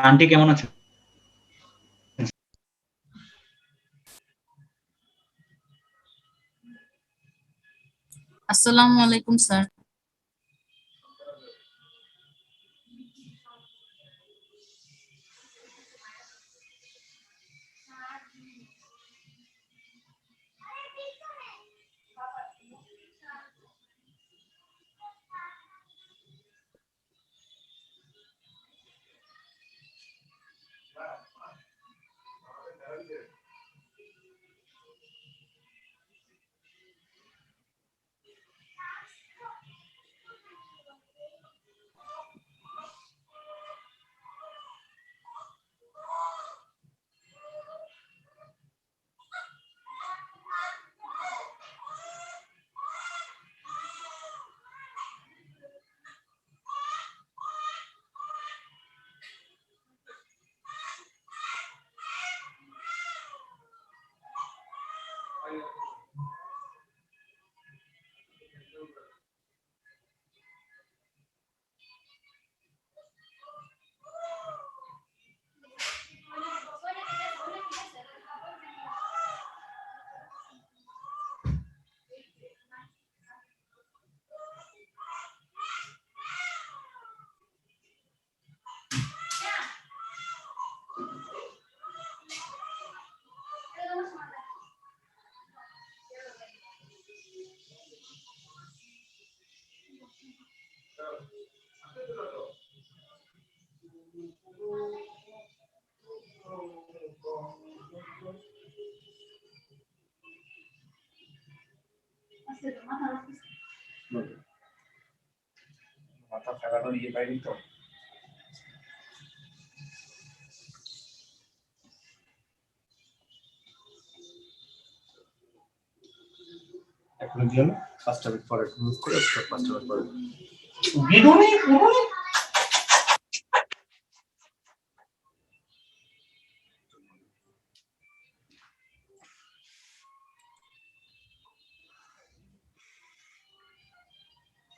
Aunty কেমন আছেন? আসসালামু আলাইকুম স্যার। মাথা ফেলানো ইয়ে পাইনি তো। এখন দিও না 5টা মিনিট পরে মুভ করে 5টা মিনিট পরে বিরুনি পুরুনি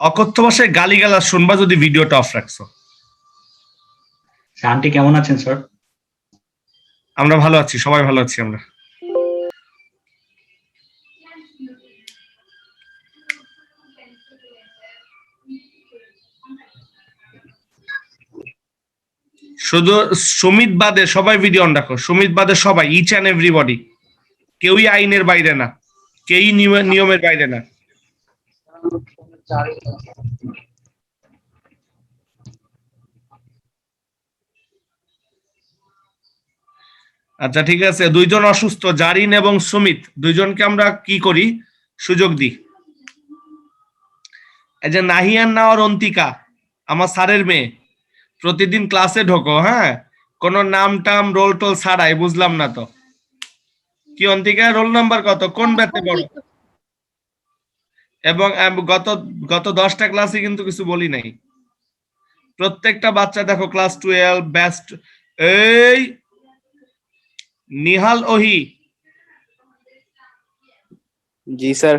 অকথ্য ভাষায় গালিগালাজ শুনবা যদি ভিডিওটা অফ রাখছো। আন্টি কেমন আছেন স্যার? আমরা ভালো আছি, সবাই ভালো আছি আমরা। শুধু সুমিত বাদে সবাই ভিডিও অন রাখো, সুমিত বাদে সবাই, ইচ অ্যান্ড এভরিবডি। কেউই আইনের বাইরে না, কেউই নিয়মের বাইরে না। আচ্ছা ঠিক আছে, দুইজন অসুস্থ, জারিন এবং সুমিত, দুইজনকে আমরা কি করি, সুযোগ দিই। এই যে নাহিয়ান নাওয়ার অন্তিকা, আমার স্যারের মেয়ে, প্রতিদিন ক্লাসে ঢোকো, হ্যাঁ, কোন নাম টাম রোল টোল ছাড়াই, বুঝলাম না তো। কি অন্তিকা, রোল নাম্বার কত, কোন ব্যাচে পড়ো? এবং গত গত 10টা ক্লাসে কিন্তু কিছু বলি নাই। প্রত্যেকটা বাচ্চা দেখো ক্লাস 12 বেস্ট। এই নিহাল ওহি, জি স্যার।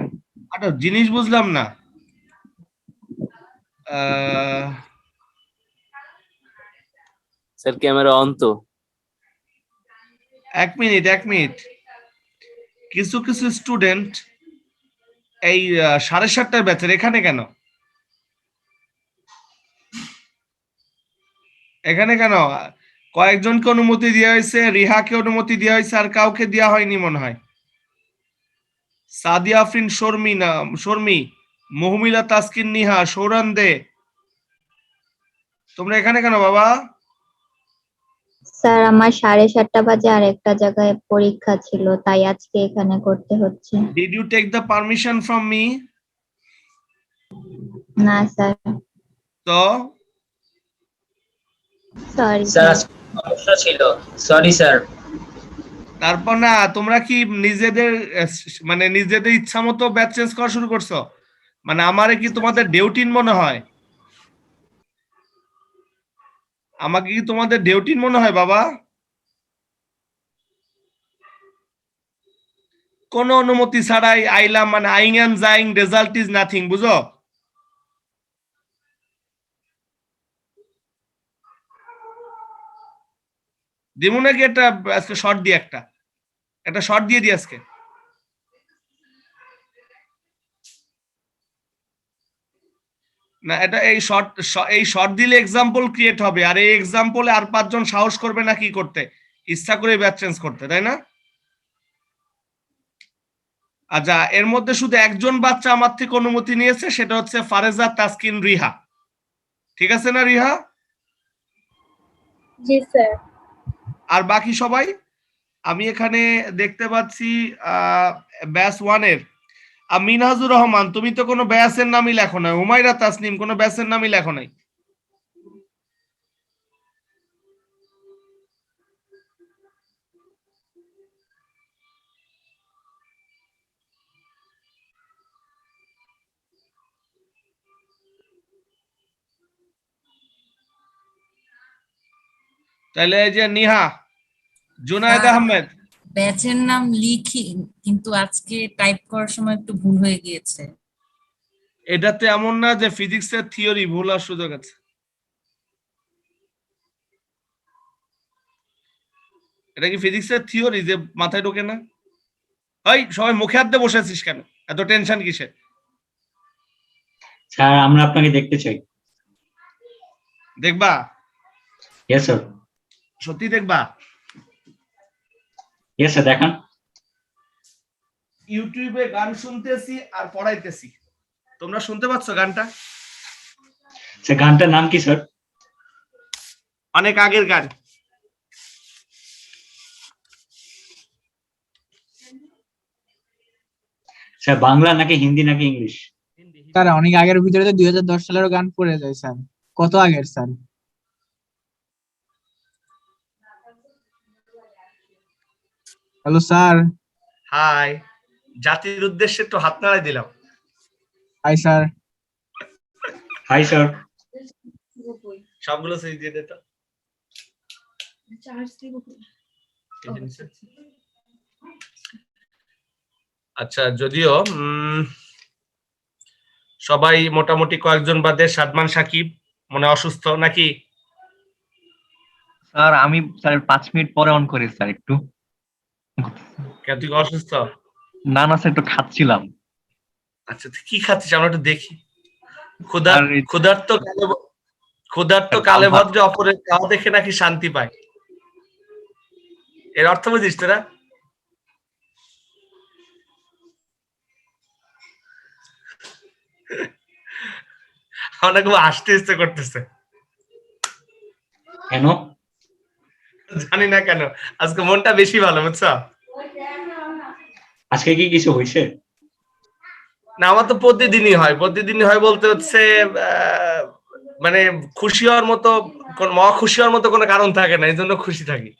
আরে জিনিস বুঝলাম না। স্যার ক্যামেরা অন তো। এক মিনিট কিছু কিছু স্টুডেন্ট এই 7:30টার ব্যাচের এখানে কেন? এখানে কেন? কয়েকজনকে অনুমতি দেওয়া হয়েছে, রিহাকে অনুমতি দেওয়া হয়েছে, আর কাউকে দেওয়া হয়নি মনে হয়। সাদিয়া আফরিন, শর্মি, মহুমিলা তাসকিন, নিহা, সৌরান দে, তোমরা এখানে কেন বাবা? স্যার আমার 7:30 বাজে আর একটা জায়গায় পরীক্ষা ছিল, তাই আজকে এখানে করতে হচ্ছে। Did you take the permission from me? না স্যার। তো সরি স্যার সমস্যা ছিল, সরি স্যার। তারপর না, তোমরা কি নিজেদের মানে নিজেদের ইচ্ছা মতো ব্যাচ চেঞ্জ করা শুরু করছো? মানে আমারে কি তোমাদের ডিউটিন মনে হয়? আমাকে কি তোমাদের ডিউটিন মনে হয় বাবা? কোন অনুমতি ছাড়াই আইলাম, মানে আইং এন্ড যাইং, রেজাল্ট ইজ নাথিং, বুঝো? দিমু নাকি একটা আজকে শর্ট দিয়ে একটা শর্ট দিয়ে দিই আজকে। না এটা এই শর্ট দিলে এক্সাম্পল ক্রিয়েট হবে, আর এই এক্সাম্পলে আর 5 জন সাহস করবে না কি করতে, ইচ্ছা করে ব্যাচ চেঞ্জ করতে, তাই না? আচ্ছা, এর মধ্যে শুধু একজন বাচ্চা আমার থেকে অনুমতি নিয়েছে, সেটা হচ্ছে ফারেজা তাসকিন রিহা। ঠিক আছে না রিহা? জি স্যার। আর বাকি সবাই? আমি এখানে দেখতে পাচ্ছি ব্যাচ 1 এর মিনহাজুর রহমান, তুমি তো কোনো ব্যাচের নামই লেখো না। হুমায়রা তাসনিম, কোনো ব্যাচের নামই লেখো নাই। তাহলে এই যে নিহা, জুনায়েদ স্যার, আহমেদ, ব্যাচের নাম লিখি কিন্তু আজকে টাইপ করার সময় একটু ভুল হয়ে গিয়েছে। এটাতে এমন না যে ফিজিক্সের থিওরি ভুল হওয়ার সুযোগ আছে। এটা কি ফিজিক্সের থিওরি যে মাথায় ঢোকে না? ওই সবাই মুখে হাত দিয়ে বসে আছিস কেন? এত টেনশন কিসের? স্যার আমরা আপনাকে দেখতে চাই। দেখবা? Yes sir. সত্যি দেখবা? ইয়েস স্যার, দেখান। ইউটিউবে গান শুনতেছি আর পড়াইতেছি, তোমরা শুনতে পাচ্ছ গানটা? স্যার গানটার নাম কি স্যার? অনেক আগের গান। স্যার বাংলা নাকি হিন্দি নাকি ইংলিশ? স্যার অনেক আগের ভিতরে তো 2010 সালেরও গান পড়ে যায় স্যার। কত আগের স্যার? Hello sir. হাই, জাতির উদ্দেশ্যে একটু হাত নাড়াই দিলাম। Hi sir. Hi sir. সবগুলো সুইচ দিয়ে দে তো। আচ্ছা, যদিও সবাই মোটামুটি কয়েকজন বাদে সাদমান সাকিব মনে অসুস্থ নাকি? স্যার আমি স্যার 5 মিনিট পরে অন করি স্যার একটু। কেন তুই অসুস্থ? না না স্যার একটু খাচ্ছিলাম। আচ্ছা, তুই কি খাচ্ছিস আমরা একটু দেখি। আর এই- ক্ষুধার্ত কালে ভদ্রে অপরের খাওয়া দেখে নাকি শান্তি পায়, এর অর্থ বুঝিস তোরা? আমার খুব হাসতে ইচ্ছে করতেছে, কেন? জানি না কেন, আজকে মনটা বেশি ভালো, বুঝছো? আজকে কি কিছু হয়েছে? না, আমার তো প্রতিদিনই হয় বলতে হচ্ছে মানে খুশি হওয়ার মতো, খুশি হওয়ার মতো কোনো কারণ থাকে না, এই জন্য খুশি থাকি।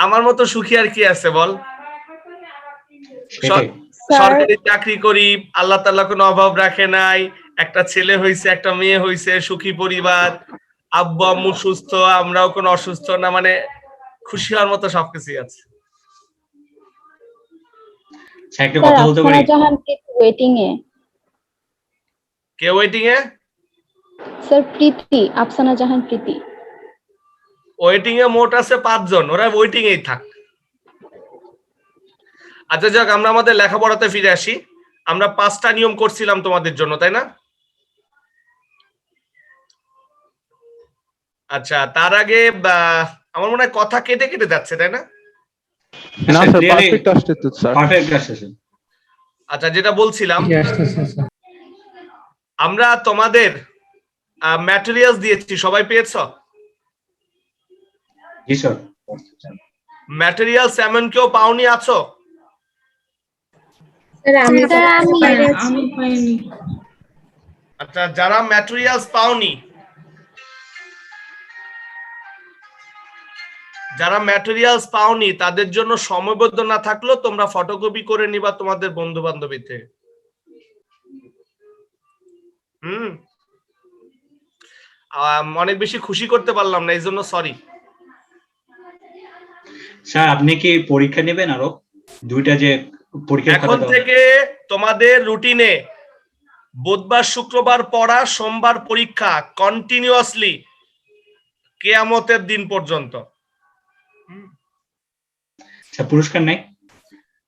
আমার মতো সুখী আর কি আছে বল? সেটাই। সরকারি চাকরি করি, আল্লাহ তাআলা কোনো অভাব রাখে নাই, একটা ছেলে হইছে, একটা মেয়ে হইছে, সুখী পরিবার, আব্বু আম্মু সুস্থ, আমরাও কোনো অসুস্থ না, মানে খুশি হওয়ার মতো সবকিছুই আছে। স্যার একটা কথা বলতে পারি? জাহান ওয়েটিং এ। কে ওয়েটিং এ? স্যার প্রীতি, আফসানা জাহান প্রীতি। ওয়েটিং এ মোট আছে 5 জন, ওরা ওয়েটিং এই থাক। আচ্ছা যাক, আমরা আমাদের লেখাপড়াতে ফিরে আসি। আমরা 5টা নিয়ম করছিলাম তোমাদের জন্য, তাই না? আচ্ছা, তার আগে আমার মনে হয় কথা কেটে কেটে যাচ্ছে, তাই না? না স্যার, পারফেক্ট আসছে তো স্যার। পারফেক্ট আসছে স্যার। আচ্ছা, যেটা বলছিলাম, আমরা তোমাদের ম্যাটেরিয়ালস দিয়েছি, সবাই পেয়েছো? জি স্যার। ম্যাটেরিয়ালস এমন কেউ পাওনি আছো? আমি পাইনি। আচ্ছা, যারা ম্যাটেরিয়ালস পাওনি, তাদের জন্য সময়বদ্ধ না থাকলেও তোমরা ফটোকপি করে নিবা তোমাদের বন্ধু বান্ধবী থেকে। অনেক বেশি খুশি করতে পারলাম না, এই জন্য সরি। স্যার আপনি কি পরীক্ষা নেবেন আরো 2টা যে পরীক্ষা? এখন থেকে তোমাদের রুটিনে বুধবার শুক্রবার পড়া, সোমবার পরীক্ষা, কন্টিনিউয়াসলি কিয়ামতের দিন পর্যন্ত। আচ্ছা, পুরস্কার নাই?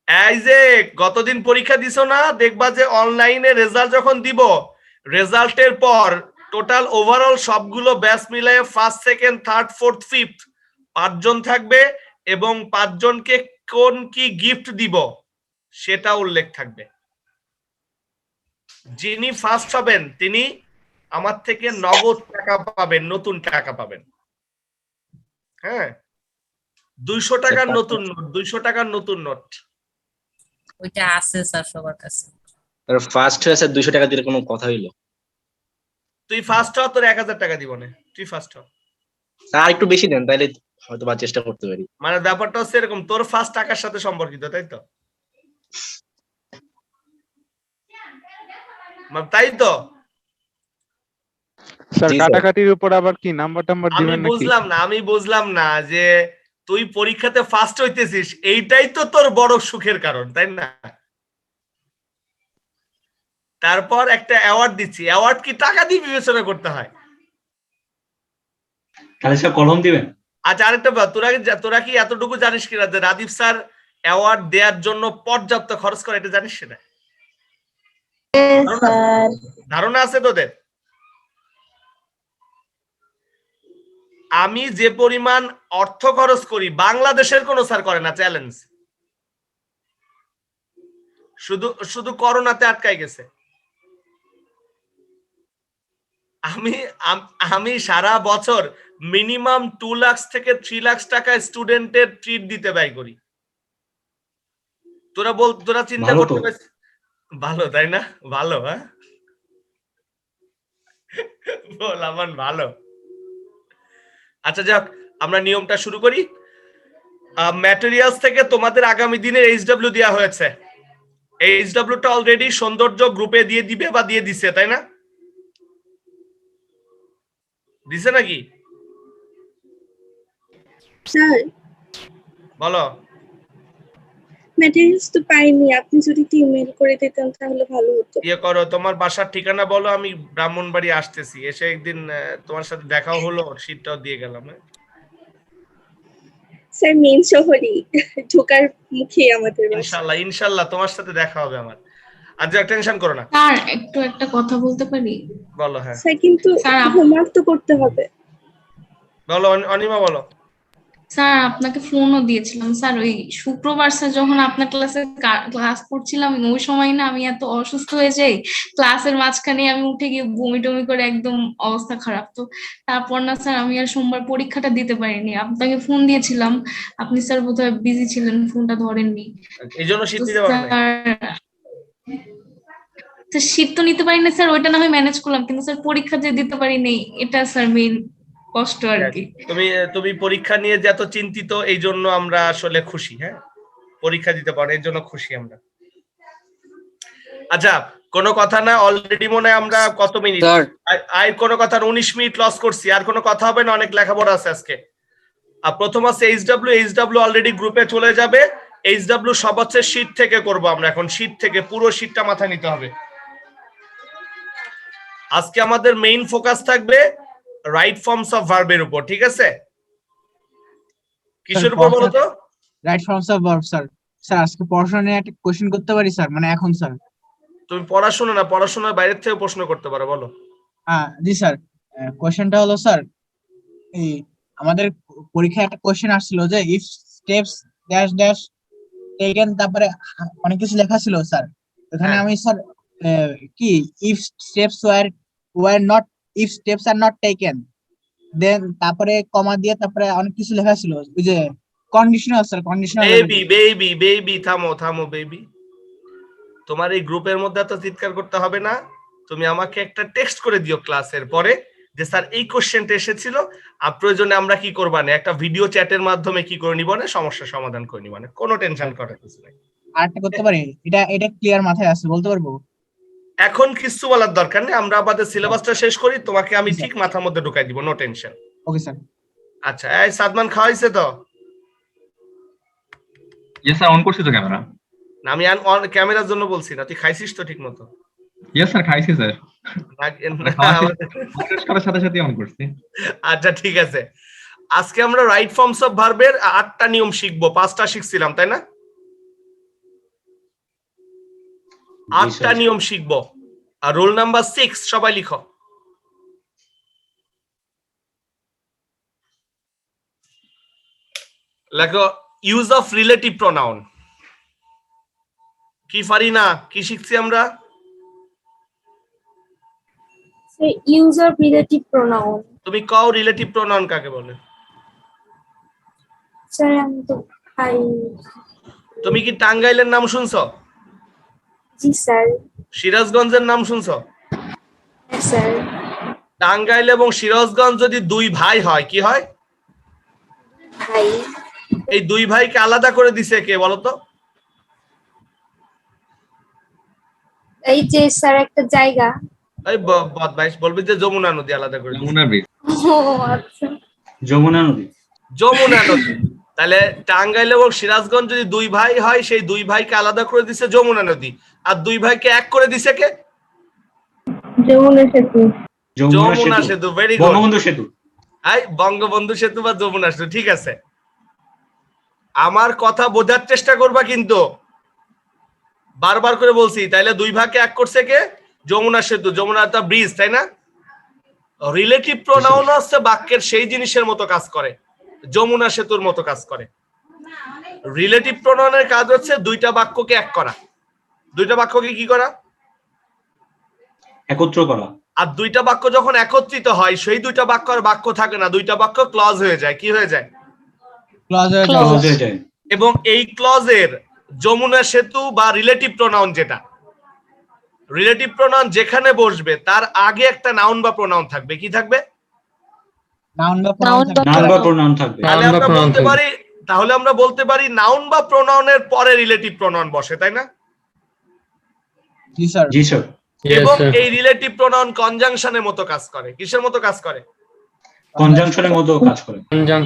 এই যে গতদিন পরীক্ষা দিছো না, দেখবা যে অনলাইনে রেজাল্ট যখন দিব, রেজাল্টের পর টোটাল ওভারঅল সবগুলো ব্যাচ মিলায়ে first second third fourth fifth 5 জন থাকবে এবং 5 জনকে কোন কি গিফট দিব সেটা উল্লেখ থাকবে। যিনি ফার্স্ট হবেন তিনি আমার থেকে নগদ টাকা পাবেন, নতুন টাকা পাবেন। হ্যাঁ, 200 টাকার নতুন নোট, 200 টাকার নতুন নোট। ওইটা আছে স্যার সবার কাছে। ফার্স্ট হয়েছে 200 টাকা দিলে কোনো কথা হইলো? তুই ফার্স্ট হ, তোর 1000 টাকা দিব না, তুই ফার্স্ট হ। স্যার একটু বেশি দেন, তাইলে হয়তো বা চেষ্টা করতে পারি। মানে ব্যাপারটা হচ্ছে এরকম, তোর ফার্স্ট টাকার সাথে সম্পর্কিত, তাই তো? তাই তো স্যার জি, স্যার। কাটাকাটির উপর আবার কি নাম্বার টাম্বার আমি দিবেন নাকি? বুঝলাম না যে তুই পরীক্ষাতে ফার্স্ট হইতেছিস, এইটাই তো তোর বড় সুখের কারণ, তাই না? তারপর একটা অ্যাওয়ার্ড দিচ্ছি, অ্যাওয়ার্ড কি টাকা দিয়ে বিবেচনা করতে হয়? তাহলে স্যার কলম দিবেন? আচ্ছা, আরেকটা তোরা কি এতটুকু জানিস কিনা যে রাদীপ স্যার অ্যাওয়ার্ড দেওয়ার জন্য পর্যাপ্ত খরচ করে, এটা জানিস সেটা? স্যার ধারণা আছে তোদের? আমি যে পরিমাণ অর্থ খরচ করি বাংলাদেশের কোন স্যার করে না, চ্যালেঞ্জ। শুধু করোনাতে আটকাই গেছে। আমি সারা বছর মিনিমাম 2 লাখ থেকে 3 লাখ টাকা স্টুডেন্টের ট্রিট দিতে ব্যয় করি। তোরা চিন্তা ভালো করতে তো। পারছিস? ভালো তাই না? ভালো, হ্যাঁ বল আমার ভালো। আচ্ছা যাক, আমরা নিয়মটা শুরু করি। ম্যাটেরিয়ালস থেকে তোমাদের আগামী দিনের এইচডব্লিউ দেওয়া হয়েছে। এইচডব্লিউটা অলরেডি সৌন্দর্য গ্রুপে দিয়ে দিবে বা দিয়ে দিছে, তাই না? দিছে নাকি? স্যার বলো। ম্যাটেরিয়ালস তো পাইনি, আপনি যদি ইমেল করে দিতেন তাহলে ভালো হতো। ইয়ে করো, তোমার বাসার ঠিকানা বলো, আমি ব্রাহ্মণবাড়ি আসতেছি, এসে একদিন তোমার সাথে দেখাও হলো, শীটটাও দিয়ে গেলাম। স্যার মেইন শহরই, ঢোকার মুখে আমাদের বাসা। ইনশাআল্লাহ ইনশাআল্লাহ তোমার সাথে দেখা হবে আমার। আর টেনশন করো না। স্যার একটা কথা বলতে পারি? বলো। হ্যাঁ স্যার কিন্তু হোমওয়ার্ক তো করতে হবে। বলো অনিমা, বলো। স্যার আপনাকে ফোনও দিয়েছিলাম স্যার, ওই শুক্রবার স্যার যখন আপনার ক্লাস করছিলাম ওই সময় না আমি এত অসুস্থ হয়ে যাই, ক্লাসের মাঝখানে আমি উঠে গিয়ে বমি টমি করে একদম অবস্থা খারাপ। তো তারপর না স্যার আমি আর সোমবার পরীক্ষাটা দিতে পারিনি, আপনাকে ফোন দিয়েছিলাম, আপনি স্যার বোধহয় বিজি ছিলেন, ফোনটা ধরেননি। এই জন্য শীত দিতে পারো না? স্যার শীত তো নিতে পারিনি স্যার, ওইটা না হয় ম্যানেজ করলাম, কিন্তু স্যার পরীক্ষা যে দিতে পারিনি এটা স্যার মেইন কষ্ট আর কি। তুমি পরীক্ষা নিয়ে যে এত চিন্তিত, এই জন্য আমরা আসলে খুশি। হ্যাঁ, পরীক্ষা দিতে পারো, এর জন্য খুশি আমরা। আচ্ছা, কোনো কথা না, অলরেডি মনে হয় আমরা কত মিনিট, আর কোনো কথা 19 মিনিট লস করছি, আর কোনো কথা হবে না, অনেক লেখাপড়া আছে আজকে। আর প্রথম আছে এইচডব্লিউ অলরেডি গ্রুপে চলে যাবে। এইচডব্লিউ সব হচ্ছে শীট থেকে করব আমরা, এখন শীট থেকে পুরো শীটটা মাথায় নিতে হবে। আজকে আমাদের মেইন ফোকাস থাকবে রাইট ফর্মস অফ ভার্বের উপর, ঠিক আছে? কিসের উপর বলো তো? Right forms of verb sir. Sir আজকে পড়াশোনা নিয়ে একটা কোশ্চেন করতে পারি স্যার, মানে এখন স্যার? তুমি পড়াশোনা না, পড়াশোনার বাইরে থেকে প্রশ্ন করতে পারো, বলো। হ্যাঁ জি স্যার, কোশ্চেনটা হলো স্যার, এই আমাদের পরীক্ষায় একটা কোশ্চেন আসছিল যে if steps dash dash taken, তারপরে অনেক কিছু লেখা ছিল স্যার। এখানে আমি স্যার কি if steps were not, if steps are not taken, then তারপরে কমা দিয়ে তারপরে অনেক কিছু লেখা ছিল, ওই যে কন্ডিশনাল স্যার, কন্ডিশনাল। বেবি থামো বেবি, তোমার এই গ্রুপের মধ্যে এত চিৎকার করতে হবে না। তুমি আমাকে একটা টেক্সট করে দিও ক্লাসের পরে যে স্যার এই কোশ্চেনটা এসেছিল, আর প্রয়োজনে আমরা কি করব না, একটা ভিডিও চ্যাটের মাধ্যমে কি করে নিব না, সমস্যা সমাধান করে নিব না, কোনো টেনশন করার কিছু নাই। আরেকটা করতে পারি, এটা ক্লিয়ার মাথায় আছে, বলতে পারবো? এখন কিছু বলার দরকার নেই, আমরা আমাদের সিলেবাসটা শেষ করি, তোমাকে আমি ঠিক মাথার মধ্যে ঢুকাই দিব, নো টেনশন। Okay sir. আচ্ছা, এই সাদমান খাওয়াইছে তো? ইয়েস স্যার, অন করছি তো ক্যামেরা। না, আমি ক্যামেরার জন্য বলছি না, তুই খাইছিস তো ঠিক মতো? ইয়েস স্যার, খাইছি স্যার। করার সাথে সাথে অন করছি। আচ্ছা ঠিক আছে, আজকে আমরা রাইট ফর্মস অফ ভার্বের 8টা নিয়ম শিখবো, 5টা শিখছিলাম তাই না? 8টা নিয়ম শিখবো। আর রোল নাম্বার 6 সবাই লিখো। লেখো ইউজ অফ রিলেটিভ প্রোনাউন। কি ফারিনা, কি শিখছি আমরা? Use of relative pronoun. তুমি কও রিলেটিভ প্রোনাউন কাকে বলে? স্যার আমি তো খাই। তুমি কি টাঙ্গাইলের নাম শুনছো? জি স্যার। সিরাজগঞ্জের নাম শুনছো? হ্যাঁ স্যার। টাঙ্গাইল এবং সিরাজগঞ্জ যদি দুই ভাই হয় কি হয়? ভাই। এই দুই ভাইকে আলাদা করে দিছে কে বলো তো? এই যে স্যার একটা জায়গা। এই বদমাইশ বলবি যে যমুনা নদী আলাদা করে দিছে। যমুনা ব্রিজ। ও আচ্ছা। যমুনা নদী। যমুনা নদী। তাহলে টাঙ্গাইল এবং সিরাজগঞ্জ যদি দুই ভাই হয়, সেই দুই ভাইকে আলাদা করে দিছে যমুনা নদী, আর দুই ভাইকে এক করে দিছে কে? যমুনা সেতু। যমুনা সেতু। Very good. বঙ্গবন্ধু সেতু। এই বঙ্গবন্ধু সেতু বা যমুনা সেতু, ঠিক আছে। আমার কথা বোঝার চেষ্টা করবা কিন্তু, বারবার করে বলছি। তাইলে দুই ভাগকে এক করছে কে? যমুনা সেতু, যমুনা একটা ব্রিজ, তাই না? রিলেটিভ প্রোনাউন হচ্ছে বাক্যের সেই জিনিসের মতো কাজ করে, যমুনা সেতুর মতো কাজ করে। রিলেটিভ প্রোনাউনের কাজ হচ্ছে দুইটা বাক্যকে এক করা। দুইটা বাক্যকে কি করা? একত্র করা। আর দুইটা বাক্য যখন একত্রিত হয়, সেই দুইটা বাক্য আর বাক্য থাকে না, দুইটা বাক্য ক্লজ হয়ে যায়। কি হয়ে যায়? ক্লজ হয়ে যায়। এবং এই ক্লজের যমুনা সেতু বা রিলেটিভ প্রোনাউন, যেটা রিলেটিভ প্রোনাউন যেখানে বসবে তার আগে একটা নাউন বা প্রোনাউন থাকবে। কি থাকবে? নাউন বা প্রোনাউন থাকবে। তাহলে আমরা বলতে পারি নাউন বা প্রোনাউনের পরে রিলেটিভ প্রোনাউন বসে, তাই না? জি স্যার। জি স্যার। এবং এই রিলেটিভ প্রোনাউন কনজাংশনের মতো কাজ করে। কিসের মতো কাজ করে? কনজাংশনের মতো কাজ করে।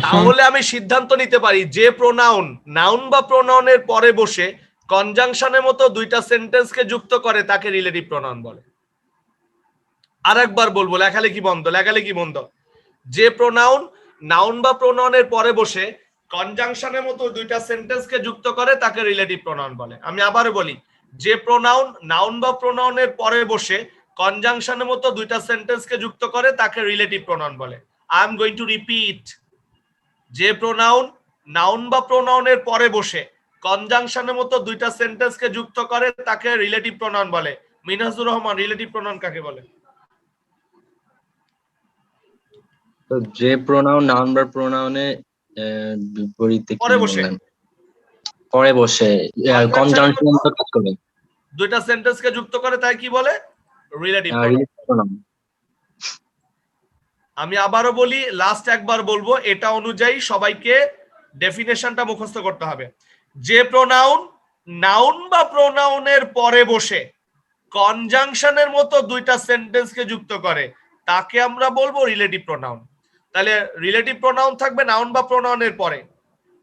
তাহলে আমি সিদ্ধান্ত নিতে পারি যে প্রোনাউন নাউন বা প্রোনাউনের পরে বসে কনজাংশনের মতো দুইটা সেন্টেন্সকে যুক্ত করে তাকে রিলেটিভ প্রোনাউন বলে। আরেকবার বলবো, লেখালেখি বন্ধ, লেখালেখি বন্ধ। যে প্রোনাউন নাউন বা প্রোনাউনের পরে বসে কনজাংশনের মতো দুইটা সেন্টেন্সকে যুক্ত করে তাকে রিলেটিভ প্রোনাউন বলে। আমি আবারও বলি, যে প্রোনাউন নাউন বা প্রোনাউনের পরে বসে কনজাংশনের মতো দুইটা সেন্টেন্সকে যুক্ত করে তাকে রিলেটিভ প্রোনাউন বলে। I am going to repeat. যে প্রোনাউন নাউন বা প্রোনাউনের পরে বসে কনজাংশনের মতো দুইটা সেন্টেন্সকে যুক্ত করে তাকে রিলেটিভ প্রোনাউন বলে। মিনহাজুর রহমান, রিলেটিভ প্রোনাউন কাকে বলে? তো যে প্রোনাউন নাউন বা প্রোনাউনে বিপরীতে কি বললেন? পরে বসে কনজাংশনের মতো কাজ করে, দুইটা সেন্টেন্সকে যুক্ত করে তাই কি বলে? Relative pronoun. আমি আবারও বলি, লাস্ট একবার বলবো, এটা অনুযায়ী সবাইকে ডেফিনেশনটা মুখস্থ করতে হবে। যে প্রোনাউন নাউন বা প্রোনাউনের পরে বসে কনজাংশনের মতো দুইটা সেন্টেন্সকে যুক্ত করে তাকে আমরা বলবো রিলেটিভ প্রোনাউন। তাহলে রিলেটিভ প্রোনাউন থাকবে নাউন বা প্রোনাউনের পরে,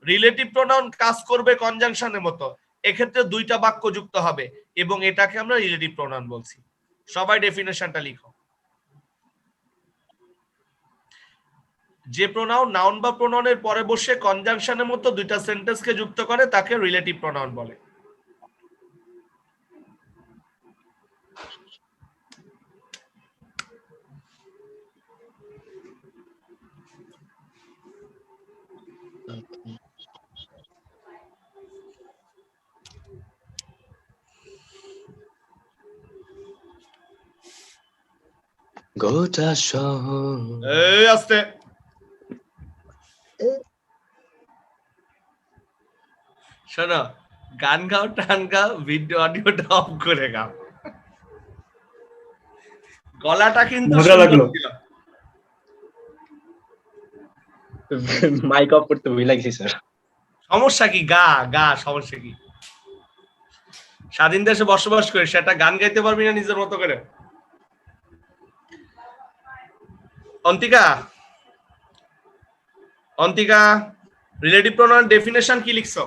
রিলেটিভ প্রোনাউন কাজ করবে কনজাংশনের মতো, এক্ষেত্রে দুইটা বাক্য যুক্ত হবে এবং এটাকে আমরা রিলেটিভ প্রোনাউন বলছি। সবাই ডেফিনেশনটা লিখো। যে প্রোনাউন নাউন বা প্রোনাউনের পরে বসে কনজাংশনের মতো দুইটা সেন্টেন্সকে যুক্ত করে তাকে রিলেটিভ প্রোনাউন বলে। গোটা শহর। এই আস্তে। শোনো, গান গাও, টান গাও, ভিডিও অডিওটা অফ করে গাও। গলাটা কিন্তু মজা লাগলো। মাইক অফ করতে ভুলে গেছি স্যার। সমস্যা কি? গা গা, সমস্যা কি? স্বাধীন দেশে বসবাস করে সেটা গান গাইতে পারবি না নিজের মতো করে? Antika, Antika, relative pronoun definition কি লিখছো?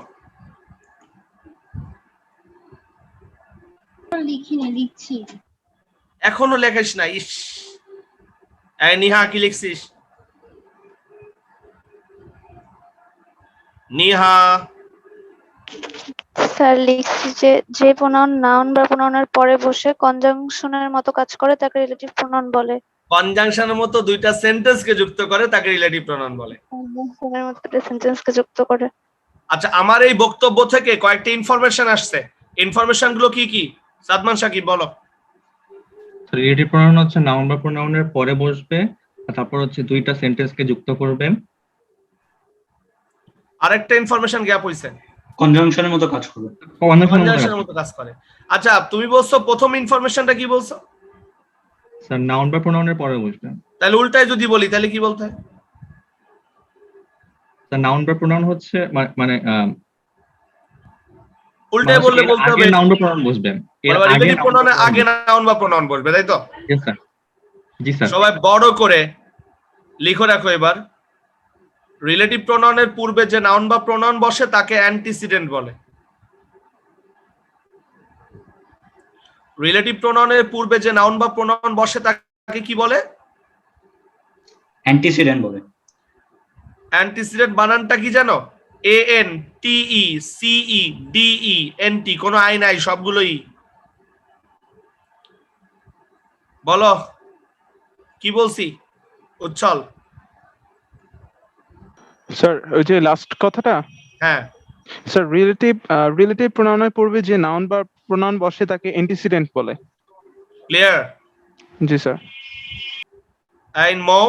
লিখিনি, লিখছি। এখনো লেখিস না, ইস। এই নিহা কি লিখছিস? নিহা স্যার লিখছি যে যে প্রোনাউন নাউন বা প্রোনাউনের পরে বসে কনজাংশনের মতো কাজ করে তাকে রিলেটিভ প্রোনাউন বলে। কনজাংশনের মতো দুইটা সেন্টেন্সকে যুক্ত করে তাকে রিলেটিভ প্রোনাউন বলে। কনজাংশনের মতো একটা সেন্টেন্সকে যুক্ত করে। আচ্ছা, আমার এই বক্তব্য থেকে কয়েকটা ইনফরমেশন আসছে। ইনফরমেশন গুলো কি কি? সাদমান সাকিব বলো। রিলেটিভ প্রোনাউন হচ্ছে নাউন বা প্রোনাউনের পরে বসবে, আর তারপর হচ্ছে দুইটা সেন্টেন্সকে যুক্ত করবে। আরেকটা ইনফরমেশন গ্যাপ হইছে, কনজাংশনের মতো কাজ করবে। কনজাংশনের মতো কাজ করে। আচ্ছা, তুমি বলছো প্রথম ইনফরমেশনটা কি বলছো? স্যার নাউন বা প্রোনাউনের পরে বসবে। তাহলে উল্টায় যদি বলি তাহলে কি বলতে হয়? স্যার নাউন বা প্রোনাউন হচ্ছে মানে উল্টায় বললে বলতে হবে নাউন বা প্রোনাউন বসবে, এর আগে রিলেটিভ প্রোনাউনের আগে নাউন বা প্রোনাউন বলবে, তাই তো? Yes sir. জি স্যার। সবাই বড় করে লিখে রাখো এবার। রিলেটিভ প্রোনাউনের পূর্বে যে নাউন বা প্রোনাউন বসে তাকে অ্যান্টিসিডেন্ট বলে। রিলেটিভ প্রোনাউনের পূর্বে যে নাউন বা প্রোনাউন বসে তাকে কি বলে? অ্যান্টিসিডেন্ট বলে। অ্যান্টিসিডেন্ট বানানটা কি জানো? ANTECEDENT, কোনো আই নাই, সবগুলোই। বলো কি বলছি উচ্ছল? স্যার ওই যে লাস্ট কথাটা, হ্যাঁ স্যার রিলেটিভ প্রোনাউনের পূর্বে যে নাউন বা প্রোনাউন বসে তাকে অ্যান্টিসিডেন্ট বলে। ক্লিয়ার? জি স্যার। আইন মো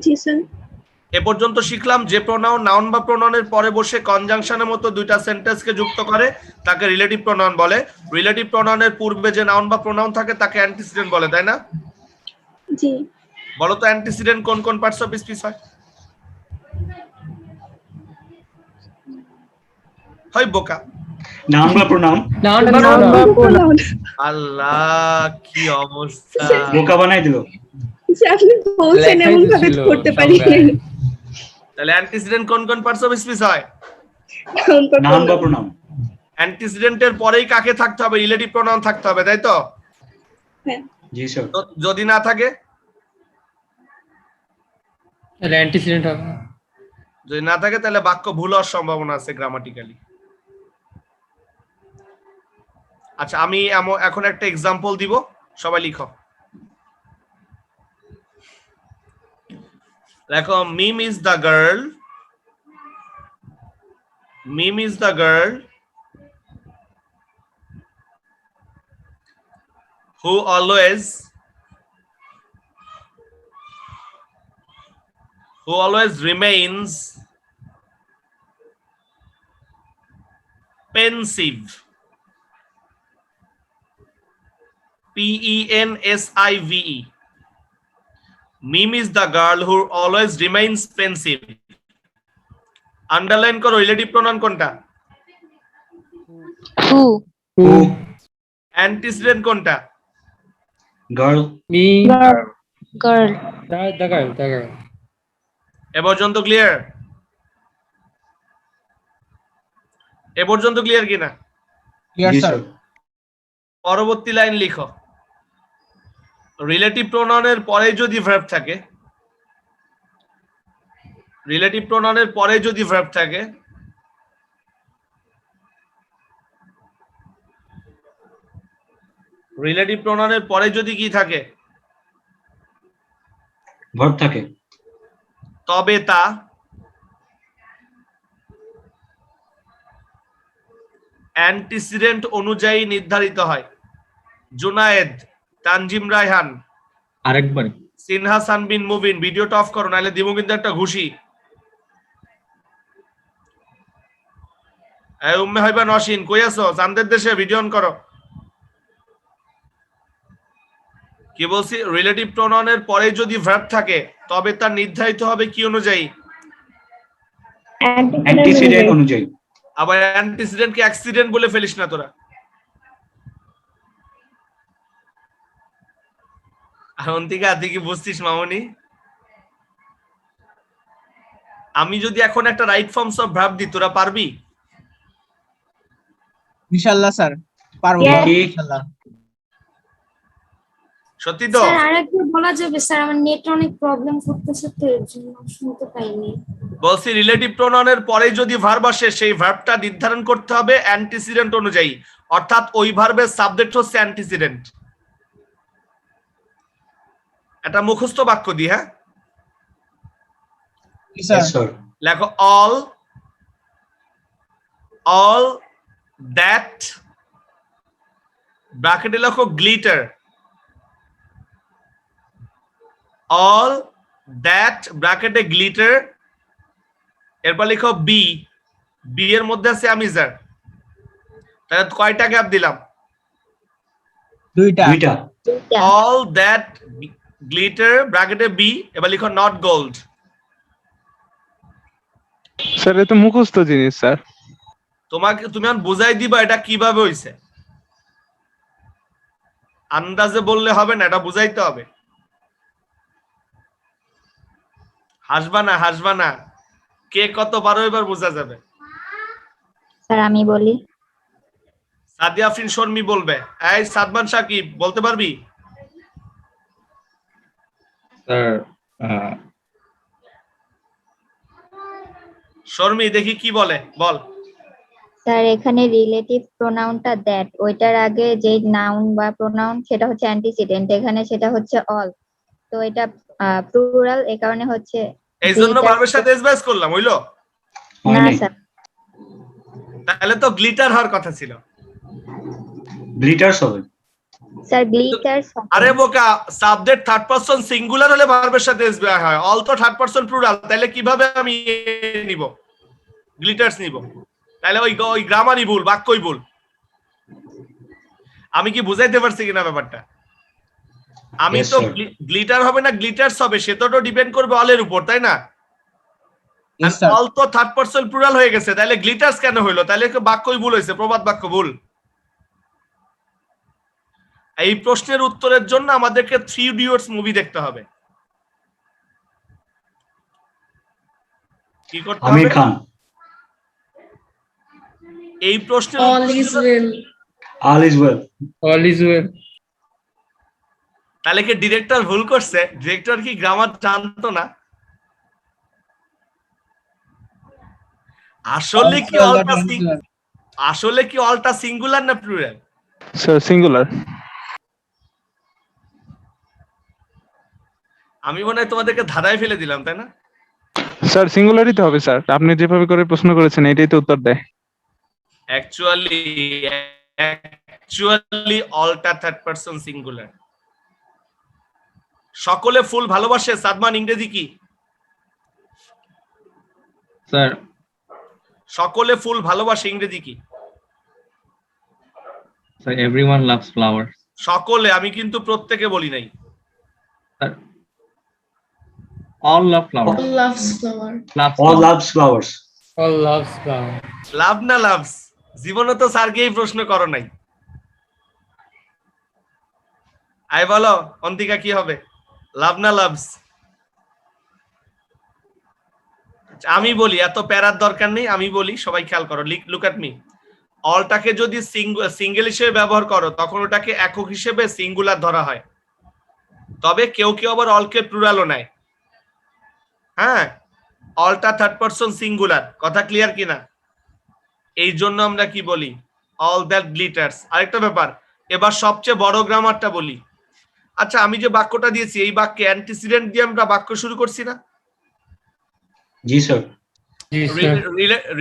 জি স্যার। এ পর্যন্ত শিখলাম যে প্রোনাউন নাউন বা প্রোনাউনের পরে বসে কনজাংশনের মতো দুইটা সেন্টেন্সকে যুক্ত করে তাকে রিলেটিভ প্রোনাউন বলে। রিলেটিভ প্রোনাউনের পূর্বে যে নাউন বা প্রোনাউন থাকে তাকে অ্যান্টিসিডেন্ট বলে, তাই না? জি। বলো তো অ্যান্টিসিডেন্ট কোন কোন পার্টস অফ স্পিচ হয়? হয় বোকা। নাউন বা প্রোনাউন। আল্লাহ কি অবস্থা! বোকা বানাই দিল। আপনি বলছেন এমন ভাবে করতে পারি নাই। তাহলে অ্যান্টিসিডেন্ট কোন কোন পার্টস অফ স্পিচ হয়? নাউন বা প্রোনাউন। অ্যান্টিসিডেন্টের পরেই কাকে থাকতে হবে? রিলেটিভ প্রোনাউন থাকতে হবে, তাই তো? হ্যাঁ। জি স্যার। যদি না থাকে অ্যান্টিসিডেন্ট হবে। যদি না থাকে তাহলে বাক্য ভুল হওয়ার সম্ভাবনা আছে গ্রামাটিক্যালি। আচ্ছা, আমি এখন একটা এক্সাম্পল দিব, সবাই লিখো। দেখো, Mim is the girl, Mim is the girl who always remains pensive, PENSIVE. Mim is the girl who always remains pensive. Underline করো, রিলেটিভ প্রোনাউন কোনটা? হু। অ্যান্টিসিডেন্ট কোনটা? গার্ল। গার্ল। এ পর্যন্ত ক্লিয়ার? এ পর্যন্ত ক্লিয়ার কিনা? Clear sir. পরবর্তী লাইন লিখো। রিলেটিভ প্রোনাউনের পরে যদি ভার্ব থাকে, রিলেটিভ প্রোনাউনের পরে যদি ভার্ব থাকে রিলেটিভ প্রোনাউনের পরে যদি কি থাকে? ভার্ব থাকে। তবে তা অ্যান্টিসিডেন্ট অনুযায়ী নির্ধারিত হয়। জুনায়েদ, তানজিম রায়হান, আরেকবার সিনহা সানবিন মুবিন, ভিডিওটা অফ করো নাহলে দিব কিন্তু একটা ঘুষি। এই উম্মে হইবা নসিন, কই আছো? চাঁদের দেশে ভিডিও অন করো। কি বলছি? রিলেটিভ প্রোনাউনের পরে যদি ভার্ব থাকে তবে তা নির্ধারিত হবে কি অনুযায়ী? অ্যান্টিসিডেন্ট অনুযায়ী। আবার অ্যান্টিসিডেন্টকে অ্যাক্সিডেন্ট বলে ফেলিস না তোরা। অন্তিকা, তুই কি বুঝছিস মামনি? আমি যদি এখন একটা রাইট ফর্মস অফ ভার্ব দিই তোরা পারবি? ইনশাআল্লাহ স্যার। পারবো Yes. পারবো, কি? ইনশাআল্লাহ। সত্যি তো? স্যার আরেকবার বলা যাবে স্যার, আমার নেট অনেক প্রবলেম করতেছে তো এর জন্য শুনতে পাইনি। বলছি রিলেটিভ প্রোনাউনের পরে যদি ভার্ব আসে সেই ভার্বটা নির্ধারণ করতে হবে অ্যান্টিসিডেন্ট অনুযায়ী, অর্থাৎ ওই ভার্বের সাবজেক্ট হচ্ছে অ্যান্টিসিডেন্ট। এটা মুখস্থ বাক্য দিয়ে, হ্যাঁ? জি স্যার। Yes, sir. লেখো all that, ব্র্যাকেটে লেখো গ্লিটার, all that ব্র্যাকেটে গ্লিটার, এরপর লিখো বি এর মধ্যে আছে অ্যামিজার। তাহলে কয়টা গ্যাপ দিলাম? দুইটা। দুইটা। all that glitter ব্র্যাকেটে বি, এবার লিখো নট গোল্ড। স্যার এটা মুখস্থ জিনিস স্যার। তুমি এখন বুঝাই দিবা এটা কিভাবে হইছে, আন্দাজে বললে হবে না, এটা বুঝাইতে হবে। হাসবা না, কে কত পারো এবার বোঝা যাবে। স্যার আমি বলি। সাদিয়া আফরিন শর্মি বলবে। এই সাদমান সাকিব বলতে পারবি? স্যার শর্মি দেখি কি বলে, বল। স্যার এখানে রিলেটিভ প্রোনাউনটা দ্যাট, ওইটার আগে যে নাউন বা প্রোনাউন সেটা হচ্ছে অ্যান্টিসিডেন্ট, এখানে সেটা হচ্ছে অল, তো এটা প্লুরাল, এই কারণে হচ্ছে এই জন্য ভার্বের সাথে এসবেস করলাম, হইলো? হয় না নাই। স্যার। তাহলে তো গ্লিটার হওয়ার কথা ছিল। গ্লিটার্স হবে। Sir glitters. আরে বোকা, সাবজেক্ট থার্ড পারসন সিঙ্গুলার হলে ভার্বের সাথে এসবিআই হয়, অল তো থার্ড পারসন প্লুরাল, তাহলে কিভাবে আমি নিব গ্লিটার্স নিব? তাহলে ওই গ্রামারই ভুল, বাক্যই ভুল। আমি কি বুঝাইতে পারছি কিনা ব্যাপারটা? আমি Yes, তো sir. গ্লিটার হবে না গ্লিটার্স হবে, সেটা তো ডিপেন্ড করবে অলের উপর, তাই না? Yes, sir. অল তো থার্ড পারসন প্লুরাল হয়ে গেছে, তাহলে গ্লিটার্স কেন হইলো? তাহলে বাক্যই ভুল হয়েছে, প্রবাদ বাক্য ভুল। এই প্রশ্নের উত্তরের জন্য আমাদেরকে 3 ইডিয়টস মুভি দেখতে হবে। কি করতে হবে? আমির খান। এই প্রশ্নের all is well. All is well. All is well. তাহলে কি ডিরেক্টর ভুল করছে? ডিরেক্টর কি গ্রামার জানতো না? আসলে কি অলটা সিঙ্গুলার না প্লুরাল? Sir singular. আমি মনে হয় তোমাদেরকে ধাঁধায় ফেলে দিলাম, তাই না? স্যার সিঙ্গুলারই তো হবে স্যার, আপনি যেভাবে করে প্রশ্ন করেছেন এটাই তো উত্তর দেয়। অ্যাকচুয়ালি অলটা থার্ড পারসন সিঙ্গুলার। সকলে ফুল ভালোবাসে, সাদমান ইংরেজি কি? স্যার সকলে ফুল ভালোবাসে ইংরেজি কি? Sir everyone loves flower. সকলে, আমি কিন্তু প্রত্যেকে বলি নাই। Sir all love flower. All loves flower. All loves flowers. All loves flower. Love না লাভস? জীবনে তো স্যারকে এই প্রশ্ন করো নাই। আই বলো অন্তিকা কি হবে, লাভ না লাভস? আমি বলি, এত প্যারার দরকার নেই, আমি বলি, সবাই খেয়াল করো, লুক এট মি। অলটাকে যদি সিঙ্গেল হিসেবে ব্যবহার করো তখন ওটাকে একক হিসেবে সিঙ্গুলার ধরা হয়, তবে কেউ কেউ আবার অলকে প্লুরালও নেয়। হ্যাঁ, অলটা থার্ড পারসন সিঙ্গুলার, কথা ক্লিয়ার কিনা? এই জন্য আমরা কি বলি, অল দ্যাট গ্লিটার্স। আরেকটা ব্যাপার, এবার সবচেয়ে বড় গ্রামারটা বলি। আচ্ছা, আমি যে বাক্যটা দিয়েছি এই বাক্যে অ্যান্টিসিডেন্ট দিয়ে আমরা বাক্য শুরু করছি না? জি স্যার।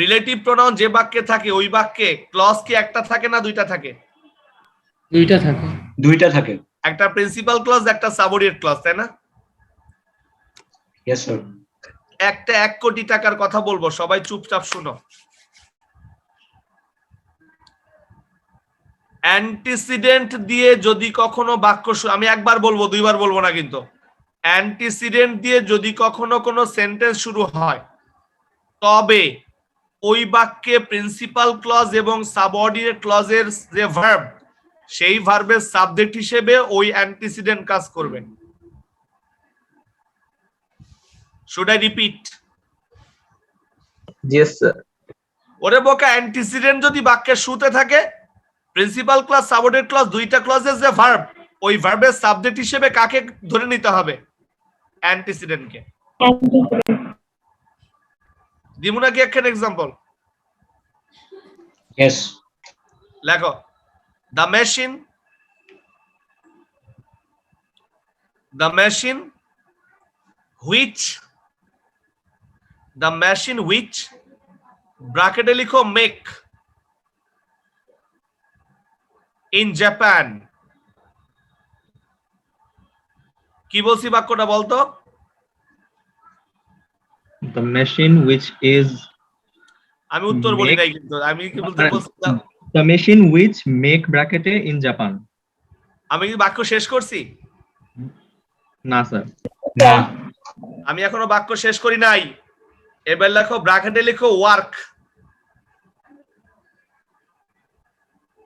রিলেটিভ প্রোনাউন যে বাক্যে থাকে ওই বাক্যে ক্লজ কি একটা থাকে না দুইটা থাকে? দুইটা থাকে। দুইটা থাকে। একটা প্রিন্সিপাল ক্লজ, একটা সাবঅর্ডিনেট ক্লজ, তাই না? Yes sir. একটা 1 কোটি টাকার কথা বলবো, সবাই চুপচাপ শুনো। অ্যান্টিসিডেন্ট দিয়ে যদি কখনো বাক্য, আমি একবার বলবো, দুইবার বলবো না কিন্তু, অ্যান্টিসিডেন্ট দিয়ে যদি কখনো কোনো সেন্টেন্স শুরু হয় তবে ওই বাক্যে প্রিন্সিপাল ক্লজ এবং সাবঅর্ডিনেট ক্লজের যে ভার্ব, সেই ভার্বের সাবজেক্ট হিসেবে ওই অ্যান্টিসিডেন্ট কাজ করবে। Should I repeat? Yes, sir. ওরে বোকা, অ্যান্টিসিডেন্ট যদি বাক্যের শুরুতে থাকে প্রিন্সিপাল ক্লজ, সাবঅর্ডিনেট ক্লজ, দুইটা ক্লজের যে ভার্ব, ওই ভার্বের সাবজেক্ট হিসেবে কাকে ধরে নিতে হবে? অ্যান্টিসিডেন্টকে। দিব নাকি একখান এক্সাম্পল? ইয়েস। লেখো, the machine, the machine which ব্র্যাকেটে লিখো make in Japan। কি বলছি বাক্যটা বলতো? The machine which is আমি উত্তর বলি নাই কিন্তু, আমি কি বলতে বলছি? the machine which make bracket in Japan। আমি কি বাক্য শেষ করছি? না স্যার। না, আমি এখনো বাক্য শেষ করি নাই। এবার লেখো, ব্র্যাকেটে লিখো ওয়ার্ক,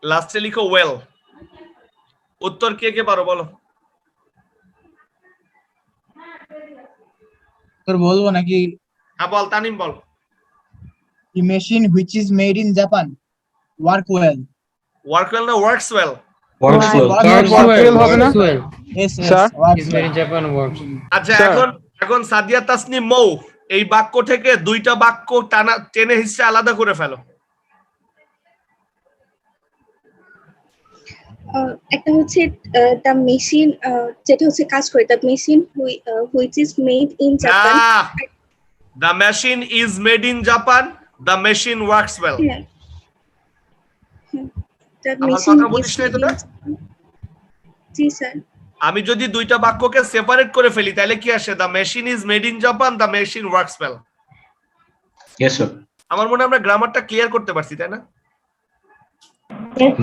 লাস্টে লিখো ওয়েল। উত্তর কে কে পারো বলো? তোর বলবো নাকি? হ্যাঁ বল, তানিম বল। The machine which is made in Japan work well. Work well না works well? works well। Well হবে না? Yes, Sir? works well. আচ্ছা, এখন সাদিয়া তাসনিম মৌ, এই বাক্য থেকে দুইটা বাক্য টেনে হিসেবে আলাদা করে ফেলো। একটা হচ্ছে দ্য মেশিন, যেটা হচ্ছে কাজ করে, the machine which is made in Japan. The machine is made in Japan, the machine works well. The আমার মেশিন কথা বলিস না তোরা? জি স্যার। আমি যদি দুইটা বাক্যকে সেপারেট করে ফেলি তাহলে কি আসে? The machine is made in Japan, the machine works well. Yes sir. আমার মনে হয় আমরা গ্রামারটা ক্লিয়ার করতে পারছি, তাই না?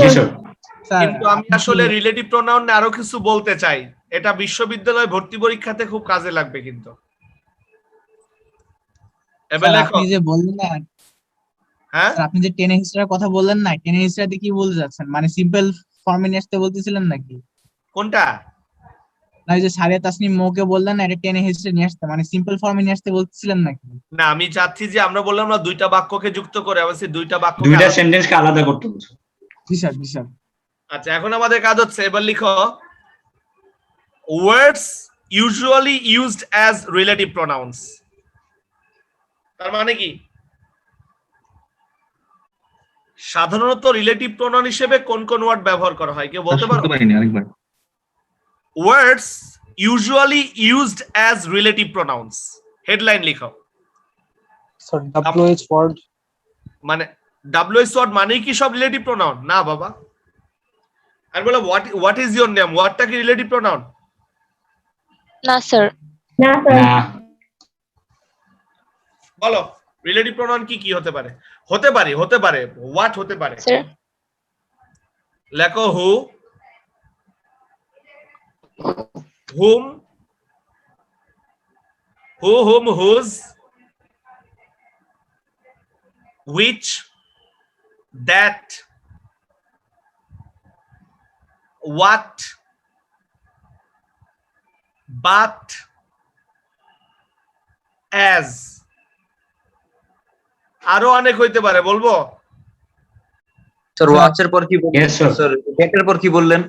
জি স্যার। কিন্তু আমি আসলে রিলেটিভ প্রোনাউন আরো কিছু বলতে চাই, এটা বিশ্ববিদ্যালয় ভর্তি পরীক্ষাতে খুব কাজে লাগবে কিন্তু। এবার লেখো, আপনি যে বললেন না, হ্যাঁ আপনি যে টেনে হিস্ট্রির কথা বললেন না, টেনে হিস্ট্রিতে কি বলতে যাচ্ছেন? মানে সিম্পল ফর্মে নিয়ে আসতে বলতেছিলেন নাকি? কোনটা? না, ওই যে সারিয়া তাসনিম মৌকে বললেন না এটা টেনে হিস্ট্রি নিয়ে আসতে, মানে সিম্পল ফর্মে নিয়ে আসতে বলতেছিলেন নাকি? না, আমি চাচ্ছি যে আমরা বললাম না দুইটা বাক্যকে যুক্ত করে, অবশ্যই দুইটা বাক্য, দুইটা সেন্টেন্সকে আলাদা করতে বলছো। জি স্যার, জি স্যার। আচ্ছা, এখন আমাদের কাজ হচ্ছে, এবার লিখো words usually used as relative pronouns. তার মানে কি? সাধারণত রিলেটিভ প্রোনাউন হিসেবে কোন কোন ওয়ার্ড ব্যবহার করা হয় কেউ বলতে পারো? আরেকবার। Words usually used as relative pronouns. Headline লিখো। স্যার WH ওয়ার্ড মানে WH ওয়ার্ড মানেই কি সব রিলেটিভ প্রোনাউন? না বাবা। আর বলো হোয়াট ইজ ইওর নেম, ওয়ার্ডটা কি রিলেটিভ প্রোনাউন? না স্যার। না স্যার। না, বলো রিলেটিভ প্রোনাউন কি কি হতে পারে? হতে পারে হোয়াট হতে পারে। স্যার, লেখো হু, হুম, হুম, whose, which, that, what, but, as। আরো অনেক হইতে পারে, বলবো? স্যার ওয়াচের পর কি বললেন? Yes sir. স্যার এটার পর কি বললেন?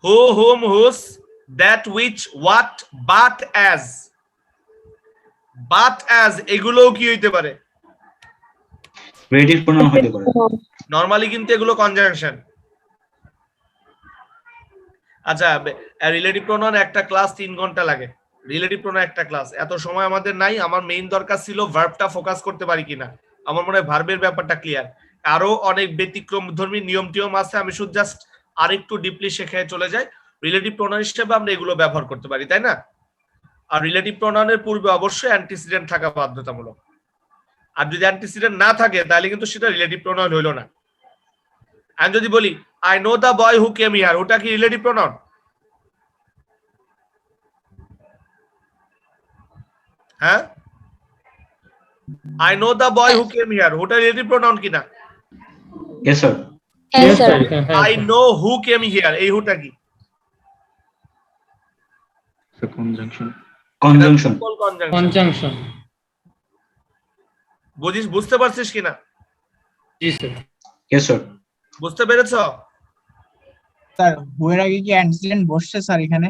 হু, হুম, whose, that, which, what, but, as। but, as এগুলোও কি হইতে পারে? রিলেটিভ প্রোনাউন হতে পারে। নরমালি কিন্তু এগুলো কনজাংশন। আচ্ছা, রিলেটিভ প্রোনাউন একটা ক্লাস 3 ঘন্টা লাগে। রিলেটিভ প্রোনাউন একটা ক্লাস, এত সময় আমাদের নাই। আমার মেইন দরকার ছিল ভার্বটা ফোকাস করতে পারি কিনা। আমার মনে হয় ভার্বের ব্যাপারটা ক্লিয়ার। আরো অনেক ব্যতিক্রম ধর্মী নিয়ম টিয়ম আছে, আমি শুধু জাস্ট আরেকটু ডিপলি শেখে চলে যাই। রিলেটিভ প্রোনাউন হিসেবে আমরা এগুলো ব্যবহার করতে পারি, তাই না? আর রিলেটিভ প্রোনাউনের পূর্বে অবশ্যই অ্যান্টিসিডেন্ট থাকা বাধ্যতামূলক। আর যদি অ্যান্টিসিডেন্ট না থাকে তাহলে কিন্তু সেটা রিলেটিভ প্রোনাউন হইলো না। আমি যদি বলি I know the boy who came here, ওটা কি রিলেটিভ প্রোনাউন? হ্যাঁ, I know the boy who came here, ওটা রিলেটিভ প্রোনাউন কিনা? Yes sir. হ্যাঁ sir. I know who came here, এই হুটা কি? কনজাংশন। কনজাংশন। কনজাংশন। বুঝতে পারছিস কিনা? Yes sir. বুঝতে পেরেছো? স্যার হু এর আগে কি অ্যান্টিসিডেন্ট বসছে স্যার এখানে?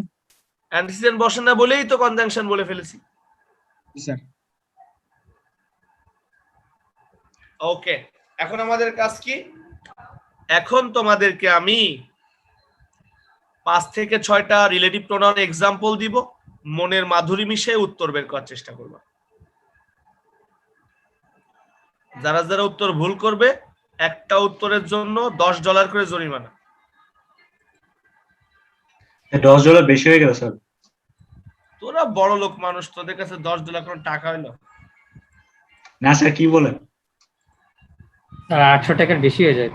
অ্যান্টিসিডেন্ট বসে না বলেই তো কনজাংশন বলে ফেলেছি। স্যার ওকে, এখন আমাদের কাজ কি? এখন তোমাদেরকে আমি 5 থেকে 6টা রিলেটিভ প্রোনাউন এক্সাম্পল দিব, মনের মাধুরী মিশিয়ে উত্তর বের করার চেষ্টা করবা। যারা যারা উত্তর ভুল করবে একটা উত্তরের জন্য $10 করে জরিমানা। $10 বেশি হয়ে গেল স্যার। তোরা বড় লোক মানুষ, তোদের কাছে $10 কোনো টাকা হইলো? না স্যার, কি বলেন? স্যার 800 টাকার বেশি হয়ে যায়।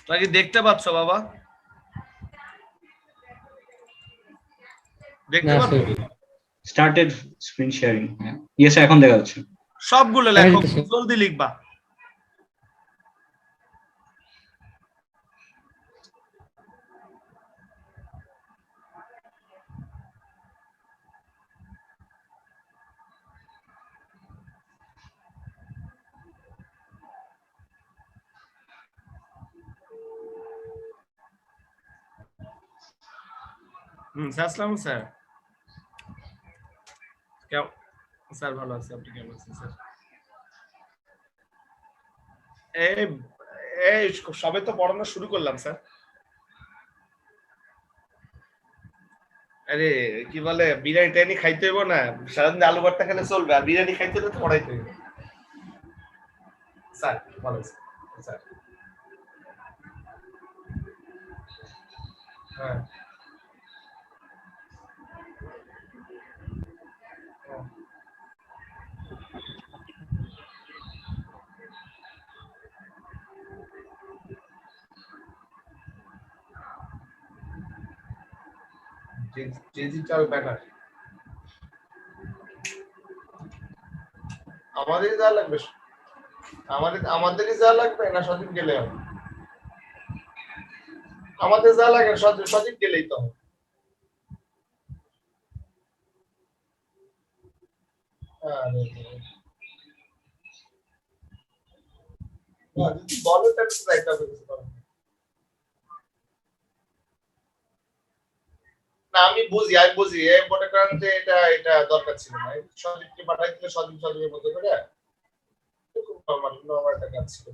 তোরা কি দেখতে পাচ্ছ বাবা? দেখতে পাচ্ছ? Started screen sharing. ইয়েস, এখন দেখা যাচ্ছে। সবগুলো লেখো, জলদি লিখবা। স্যার আসসালামু স্যার। কেমন স্যার? ভালো আছি, আপনি কেমন আছেন স্যার? এই সবে তো পড়ানো শুরু করলাম স্যার। আরে কি বলে, বিরিয়ানি টাইনি খাইতে হইব না? সারাদিন আলু ভর্তা খেলে চলবে, আর বিরিয়ানি খাইতে হলে তো পড়াইতে হইব। স্যার ভালো আছে স্যার। হ্যাঁ ডিজিটাল ব্যানার আমাদেরই যা লাগবে, আমাদেরই যা লাগবে না সজীব গেলে হবে? আমাদের যা লাগে সজীব গেলেই তো হবে। যদি বলো তাহলে তো যাইতে হবে কিছু করার নেই। না আমি বুঝি মনে করেন যে এটা দরকার ছিল না, সজীবকে পাঠাই দিলে সজীবের মধ্যে করে খুব নরমাল একটা কাজ ছিল।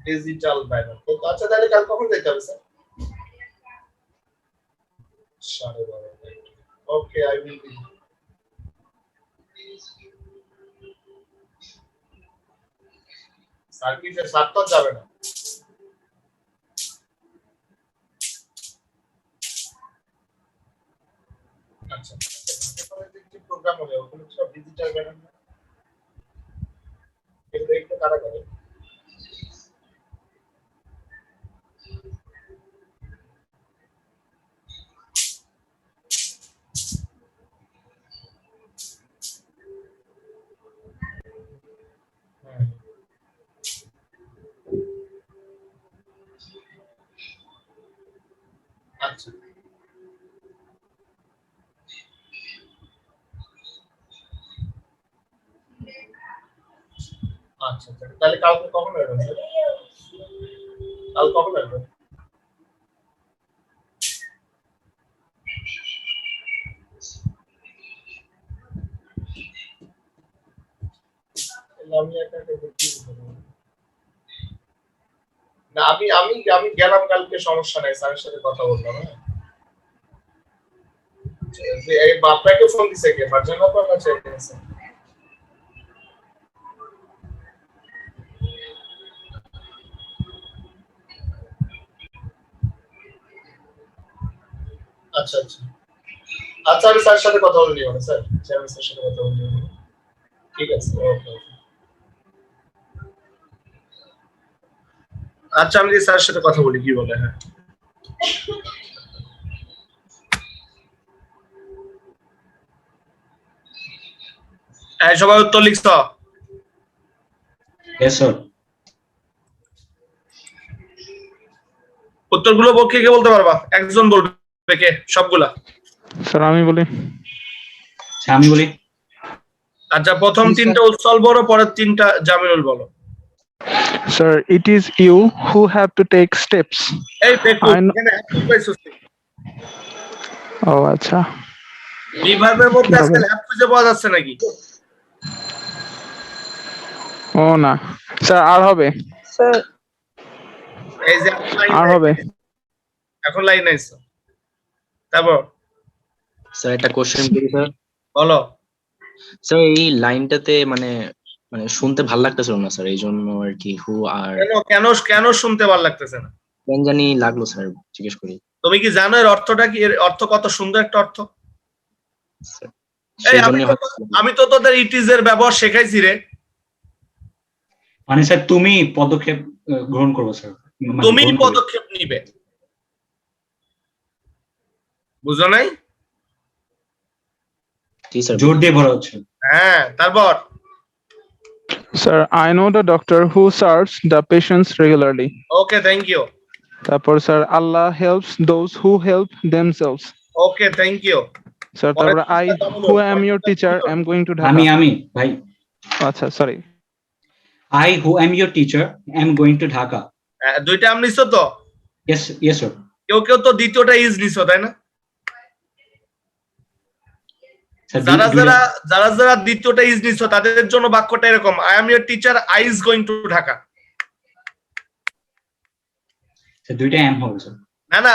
Digital banner. আচ্ছা তাহলে কাল কখন যেতে হবে sir? 12:30। Okay, I will be. Sir কি স্যার তো যাবে না? আচ্ছা যে প্রোগ্রাম হবে ওগুলো সব ডিজিটাল ব্যানার না? এগুলো একটু কারা করে? আচ্ছা আচ্ছা তাহলে কালকে কখন আসবেন স্যার? কাল কখন আসবেন? আমি না আমি গেলাম কালকে, সমস্যা নাই, স্যারের সাথে কথা বললাম। হ্যাঁ এই আপনাকে ফোন দিছে কে? ফারজানা আপা কাছে আছে? আচ্ছা আচ্ছা আচ্ছা, আমি স্যারের সাথে কথা বলে নিব না স্যার, চেয়ারম্যান স্যারের সাথে কথা বলে নিব। ঠিক আছে, ওকে। আচ্ছা আমি স্যারের সাথে কথা বলি কি বলে। হ্যাঁ সবাই উত্তর লিখছ? Yes sir. উত্তরগুলো কে কে বলতে পারবা? একজন বলবে কে? সবগুলা? স্যার আমি বলি। আমি বলি। আচ্ছা, প্রথম তিনটা উৎসল বলো, পরের তিনটা জামিনুল বলো। Sir, it is you who have to take steps. এই বেকুব, I know- এখানে হ্যাভ পাইছস তুই? Oh, আচ্ছা। রিভার্বের মধ্যে কি আজকাল হবে? হ্যাভ খুঁজে পাওয়া যাচ্ছে নাকি? ও না স্যার, আর হবে, স্যার এই যে আর হবে। এখন লাইন আইছো। তারপর স্যার একটা কোশ্চেন করি স্যার। বলো। স্যার এই লাইনটাতে মানে মানে শুনতে ভালো লাগতেছিল না স্যার, এই জন্য আর কি হু আর কেন কেন কেন শুনতে ভালো লাগতেছে না? কেন জানি লাগলো স্যার, জিজ্ঞেস করি। তুমি কি জানো এর অর্থটা কি? এর অর্থ কত সুন্দর একটা অর্থ। এই সেই আমি জন্য তো- আমি তো তোদের ইটিজ এর ব্যবহার শেখাইছি রে। মানে স্যার তুমি পদক্ষেপ গ্রহণ করবো স্যার, মানে তুমি গ্রহণ করবে। পদক্ষেপ নিবে, বুঝো নাই? জি স্যার, জোর দিয়ে বলা হচ্ছে। হ্যাঁ, তারপর Sir, I know the doctor who serves the patients regularly. Okay, thank you. তারপর sir, Allah helps those who help themselves. Okay, thank you. Sir তারপর I who am your teacher am going to Dhaka. আমি ভাই, আচ্ছা sorry, I who am your teacher am going to Dhaka. দুইটা আম নিছো তো? Yes, yes sir. কেউ কেউ তো দ্বিতীয়টা ইজ নিছো, তাই না? স্যার, যারা যারা যারা যারা দ্বিতীয়টা ইজ নিছো তাদের জন্য বাক্যটা এরকম, I am your teacher, I is going to Dhaka. Sir দুইটা এম হবে স্যার। না না,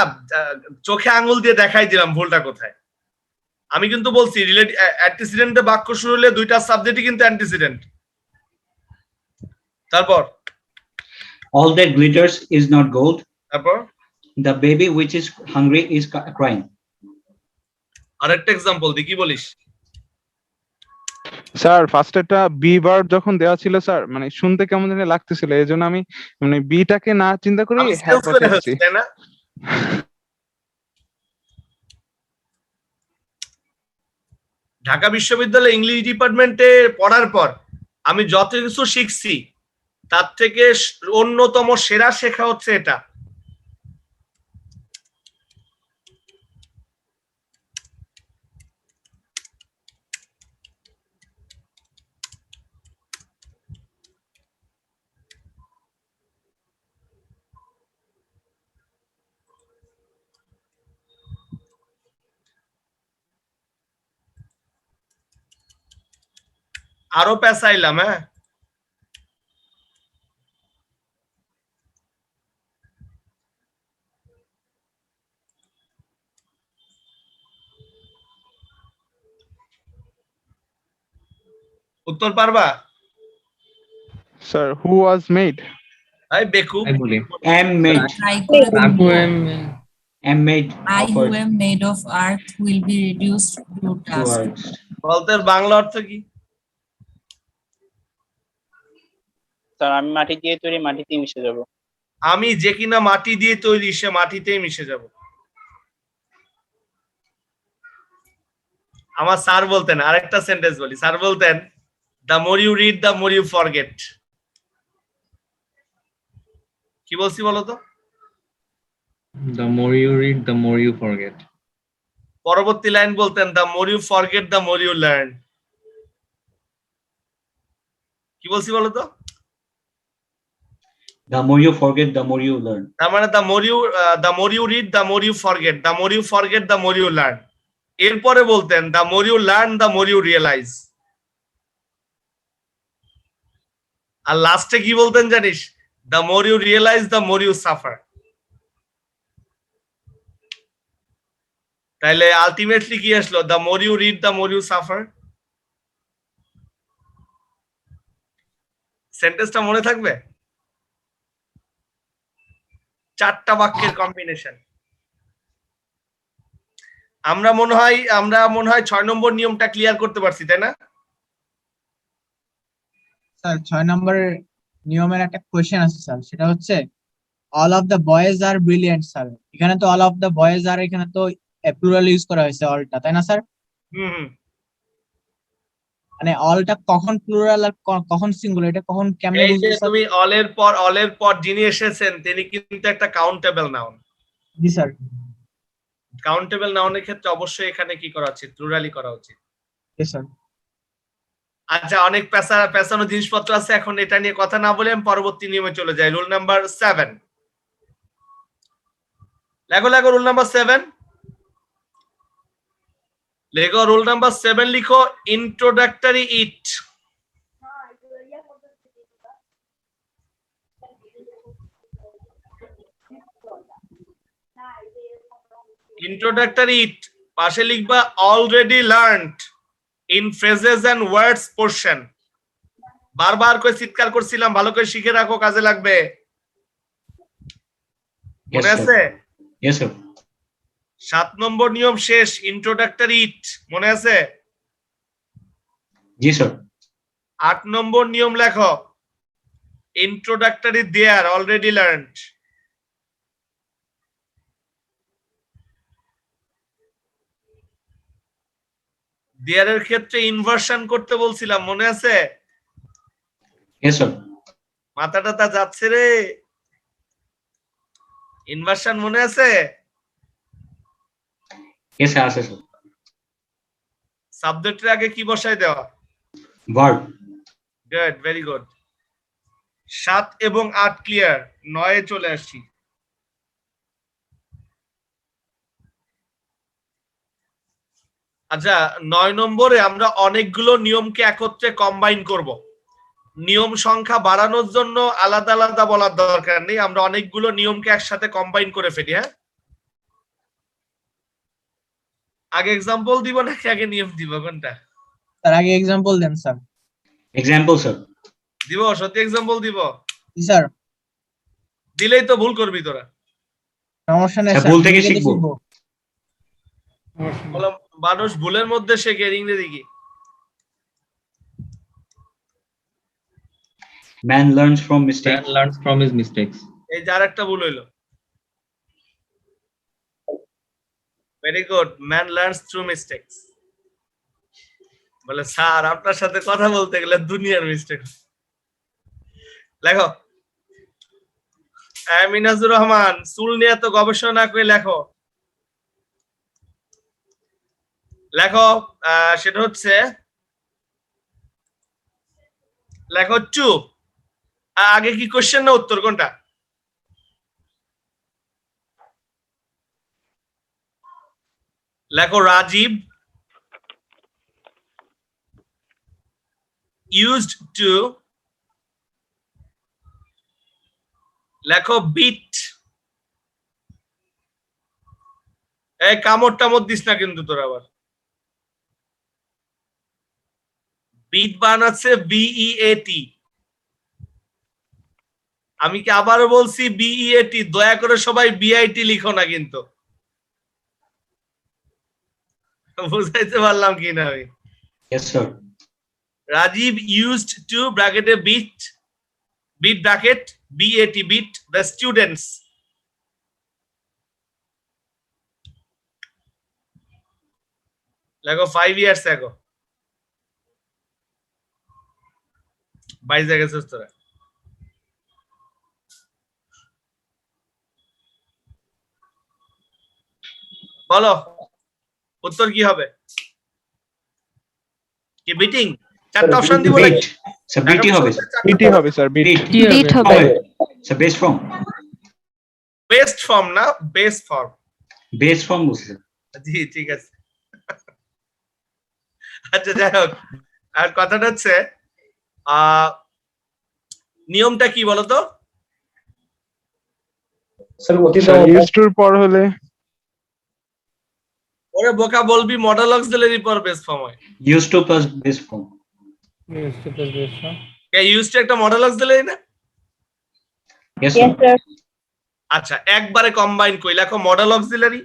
চোখে আঙ্গুল দিয়ে দেখাই দিলাম ভুলটা কোথায়। আমি কিন্তু বলছি রিলেটিভ অ্যান্টিসিডেন্টে বাক্য শুরু হলে দুইটা সাবজেক্টই কিন্তু অ্যান্টিসিডেন্ট। তারপর All that glitters is not gold. তারপর The baby which is hungry is crying. আরেকটা এক্সাম্পল দি, কি বলিস? স্যার ফার্স্ট একটা বি ভার্ব যখন দেওয়া ছিল স্যার, মানে শুনতে কেমন জানি লাগতেছিল, এই জন্য আমি মানে বিটাকে না চিন্তা করে আমি হ্যাঁ sales করে বসাচ্ছি। ফেলছি, তাই না? ঢাকা বিশ্ববিদ্যালয়ে ইংলিশ ডিপার্টমেন্টে পড়ার পর আমি যত কিছু শিখছি তার থেকে অন্যতম সেরা শেখা হচ্ছে এটা। আরো পেঁচাইলাম, হ্যাঁ উত্তর পারবা? Sir who was made, I বেকুব, আমি বলি Am made. I who am Am made. I who of am made of earth will be reduced to dust. words. বলতে এর বাংলা অর্থ কি? স্যার আমি মাটি দিয়ে তৈরি, মাটিতেই মিশে যাব। আমি যে কিনা মাটি দিয়ে তৈরি সে মাটিতেই মিশে যাব। আমার স্যার বলতেন, আরেকটা সেন্টেন্স বলি, স্যার বলতেন the more you read the more you forget. কি বলছি বলো তো? the more you read the more you forget. পরবর্তী লাইন বলতেন the more you forget the more you learn. কি বলছি বলো তো? The more you forget, the more you learn. তার মানে the more you read the more you forget, the more you forget the more you learn. এরপরে বলতেন the more you learn the more you realise. আর লাস্টে কি বলতেন জানিস? The more you realise the more you suffer. তাইলে ultimately কি আসলো? The more you read the more you suffer. সেন্টেন্সটা মনে থাকবে? চারটা বাক্যের কম্বিনেশন। আমরা মনে হয় 6 নম্বর নিয়মটা ক্লিয়ার করতে পারছি, তাই না? স্যার 6 নম্বর নিয়মের একটা কোশ্চেন আছে স্যার, সেটা হচ্ছে all of the boys R brilliant sir. এখানে তো অল অফ দ্য বয়েজ আর এখানে তো প্লুরাল ইউজ করা হয়েছে অলটা, তাই না স্যার? হুম। মানে অলটা কখন প্লুরাল আর কখন সিঙ্গুলার, এটা কখন কেমনে এই যে বুঝবো স্যার? তুমি অলের পর যিনি এসেছেন তিনি কিন্তু একটা কাউন্টেবল নাউন। জি স্যার। কাউন্টেবল নাউনের ক্ষেত্রে অবশ্যই এখানে কি করা উচিত? প্লুরালি করা উচিত। জি স্যার। আচ্ছা, অনেক পেছানো জিনিসপত্র আছে, এখন এটা নিয়ে কথা না বলে আমি পরবর্তী নিয়মে চলে যাই। রুল নাম্বার 7 লেখো রুল নাম্বার 7 লেখো। রুল নাম্বার 7 লিখো, ইন্ট্রোডাক্টরি ইট। ইন্ট্রোডাক্টরি ইট পাশে লিখবা already learned in phrases and words portion. বারবার করে চিৎকার করছিলাম, ভালো করে শিখে রাখো, কাজে লাগবে। মনে আছে? Yes sir. 7 নম্বর নিয়ম শেষ, ইন্ট্রোডাক্টরি ইট, মনে আছে? জি স্যার। 8 নম্বর নিয়ম লেখো, ইন্ট্রোডাক্টরি দেয়ার অলরেডি লার্নড। দেয়ারের ক্ষেত্রে ইনভার্সন করতে বলছিলাম, মনে আছে? Yes sir. মাথাটা তা যাচ্ছে রে। ইনভার্সন মনে আছে? ইয়েস স্যার, আছে স্যার। সাবজেক্টের আগে কি বসাই দেওয়া? ভার্ব। Good, very good. 7 এবং 8 ক্লিয়ার। 9 এ চলে আসছি। আচ্ছা, 9 নম্বরে আমরা অনেকগুলো নিয়মকে একত্রে কম্বাইন করব। নিয়ম সংখ্যা বাড়ানোর জন্য আলাদা আলাদা বলার দরকার নেই, আমরা অনেকগুলো নিয়মকে একসাথে কম্বাইন করে ফেলি। হ্যাঁ, আগে এক্সাম্পল দিব নাকি আগে নিয়ম দিব, কোনটা? স্যার আগে এক্সাম্পল দেন স্যার। Example sir. দিব, সত্যি এক্সাম্পল দিব? জি স্যার। দিলেই তো ভুল করবি তোরা। সমস্যা নেই স্যার, স্যার, ভুল থেকে নিজে থেকে শিখবো। বলো, মানুষ ভুলের মধ্যে শেখে, ইংরেজি কি? Man learns from mistakes. Man learns from his mistakes. এই যার একটা ভুল হইলো। Very good, man learns through mistakes. বলে স্যার আপনার সাথে কথা বলতে গেলে দুনিয়ার মিস্টেক। লেখো, মিনাজুর রহমান, চুল নিয়ে তো গবেষণা করে লেখো। লেখো, সেটা হচ্ছে লেখো চুপ। আগে কি কোশ্চেন না উত্তর, কোনটা? লেখো, রাজীব used to, লেখো বিট। এই কামড় টামড় দিস না কিন্তু তোর আবার। বিট বানাচ্ছে BEAT। আমি কি আবারও বলছি BEAT, দয়া করে সবাই BIT লিখো না কিন্তু। বুঝাইতে পারলাম কি না আমি? Yes sir. Rajiv used to bracket a beat bracket BAT beat the students. Like 5 years ago. বাইজে গেছিস তোরা। বলো উত্তর কি হবে? কি বিটিং? চারটা অপশন দিব নাকি? স্যার বিটি হবে। বিটি হবে স্যার, বিটি হবে। Sir best form. Best form না, বেস ফর্ম। বেস্ট ফর্ম বলছেন। জি ঠিক আছে। আচ্ছা যাই হোক, আর কথাটা হচ্ছে নিয়মটা কি বলতো? স্যার অতীত ইউজড টুর পর হলে ওরে বোকা বলবি মডেল অক্সিলারি পর বেস ফর্ম হয়। Use to plus best form. Use to plus base form. Use to একটা মডেল অক্সিলারি না? Yes sir. আচ্ছা একবারে কম্বাইন কই, লেখো মডেল অক্সিলারি।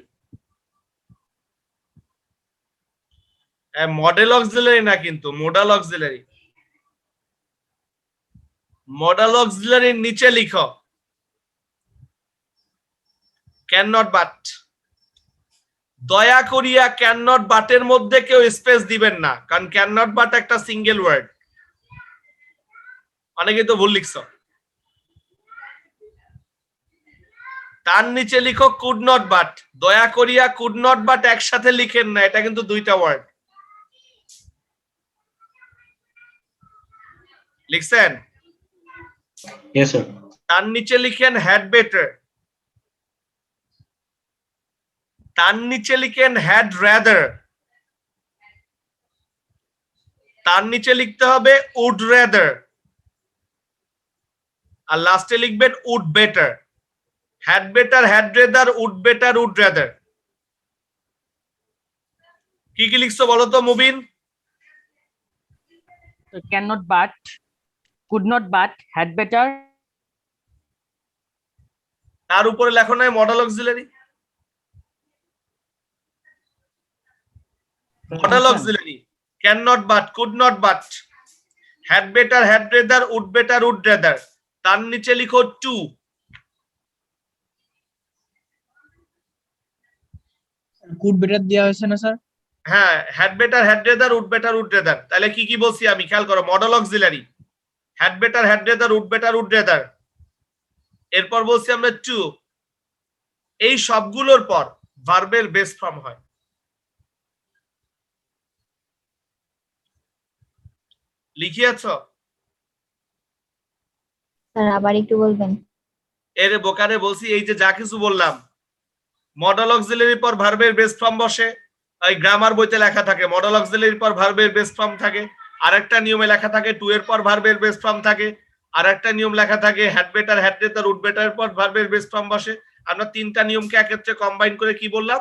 মডেল অক্সিলারি না কিন্তু, মোডাল অক্সিলারি। মডেল অক্সিলারির নিচে লিখো ক্যান নট বাট। দয়া করিয়া ক্যান নট বাটের মধ্যে কেউ স্পেস দিবেন না, কারণ ক্যান নট বাট একটা সিঙ্গেল ওয়ার্ড। অনেকে তো ভুল লিখছো। তার নিচে লিখো কুড নট বাট। দয়া করিয়া কুড নট বাট একসাথে লিখেন না, এটা কিন্তু দুইটা ওয়ার্ড। লিখছেন? Yes, sir. তার নিচে লিখেন হ্যাড বেটার, তার নিচে লিখেন হ্যাড রাদার, তার নিচে লিখতে হবে উড রাদার, আর লাস্টে লিখবেন would better. Had better, had rather, would better, would rather. কি কি লিখছো বলো তো Mubin? cannot but, could not but, had better, তার উপরে লেখো নাই modal auxiliary? Modal auxiliary can not but, could not but, had better, had rather, would better, would rather. তার নিচে লিখো টু। কুড বেটার দেওয়া হয়েছে না স্যার? হ্যাঁ, had better, had rather, would better, would rather. তাহলে কি কি বলছি আমি খেয়াল করো। Modal auxiliary had better, had rather, would better, would rather. এরপর বলছি আমরা টু। এই সবগুলোর পর ভার্বের বেস ফর্ম হয়। লিখিয়েছো? স্যার আবার একটু বলবেন? এর বোকারে বলছি এই যে যা কিছু বললাম, মডেল অক্সিলারির পর ভার্বের বেস ফর্ম বসে, এই গ্রামার বইতে লেখা থাকে মডেল অক্সিলারির পর ভার্বের বেস ফর্ম থাকে, আরেকটা নিয়মে লেখা থাকে টু এর পর ভার্বের বেস ফর্ম থাকে, আরেকটা নিয়ম লেখা থাকে had better, had rather, would better পর ভার্বের বেস ফর্ম বসে। আমরা তিনটা নিয়মকে একত্রে কম্বাইন করে কি বললাম?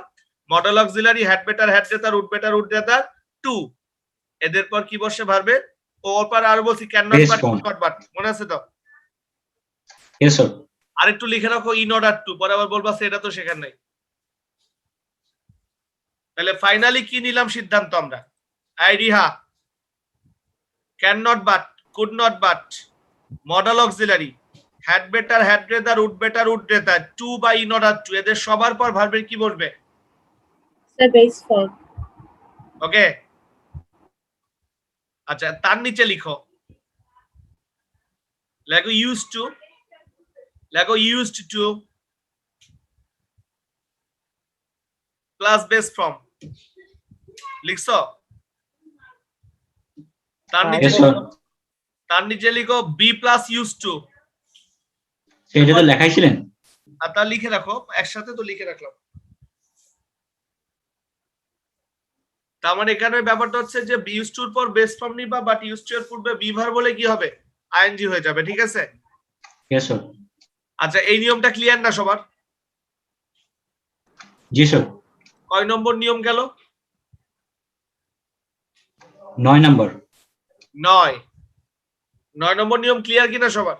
Modal auxiliary, had better, had rather, would better, would rather, to. এদের পর কি বসে ভার্বের? ওর পর আর বলছি can not but, could not but. মনে আছে তো? Yes, sir. আরেকটু লিখে রাখো ইন অর্ডার টু, পরে আবার বলবা সেটা তো শেখার নাই। তাহলে ফাইনালি কি নিলাম সিদ্ধান্ত আমরা? আইডিহা can not but, could not but, modal auxiliary, had better, had rather, would better, would rather, to বা ইন অর্ডার টু। এদের সবার পর ভার্বের কি বসবে? Sir base form. ওকে, আচ্ছা তার নিচে লিখো, লেখো ইউজ টু, লেখো used to plus base form. লিখছো? তার নিচে Yes, sir. তার নিচে লিখো বি প্লাস ইউজ টু। সেটা তো লেখাইছিলেন। আর তা লিখে রাখো, একসাথে তো লিখে রাখলাম। তার মানে এখানে ব্যাপারটা হচ্ছে যে বি ইউজ টুর পর বেস ফর্ম নিবা, বাট ইউজ টু এর পূর্বে বি ভার বলে কি হবে? আইএনজি হয়ে যাবে। ঠিক আছে? Yes, sir. আচ্ছা এই নিয়মটা ক্লিয়ার না সবার? জি স্যার। কয় নম্বর নিয়ম গেল? 9 নাম্বার। 9 নম্বর নিয়ম ক্লিয়ার কিনা সবার?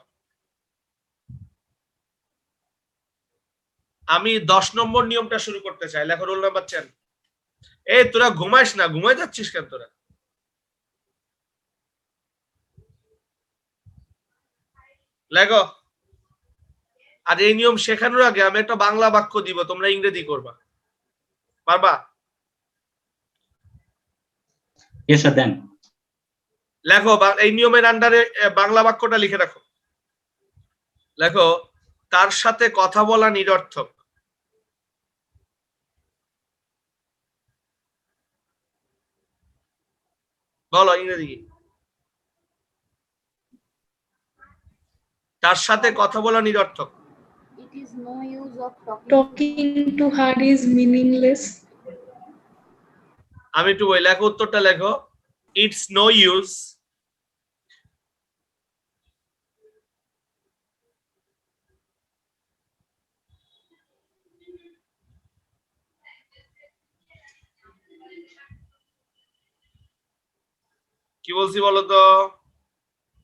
আমি 10 নম্বর নিয়মটা শুরু করতে চাই। লেখো রোল নাম্বার 10। এই তোরা ঘুমাইস না, ঘুমাই যাচ্ছিস কেন তোরা? লেখো। আর এই নিয়ম শেখানোর আগে আমি একটা বাংলা বাক্য দিব, তোমরা ইংরেজি করবা, পারবা? Yes, sir, দেন। লেখো এই নিয়মের আন্ডারে বাংলা বাক্যটা লিখে রাখো। লেখো তার সাথে কথা বলা নিরর্থক। বলো ইংরেজি কি? তার সাথে কথা বলা নিরর্থক। It is no use of talking to her is meaningless. আমি একটু বলি, লেখো উত্তরটা লেখো। ইটস নো ইউজ কি বলছি বলো তো?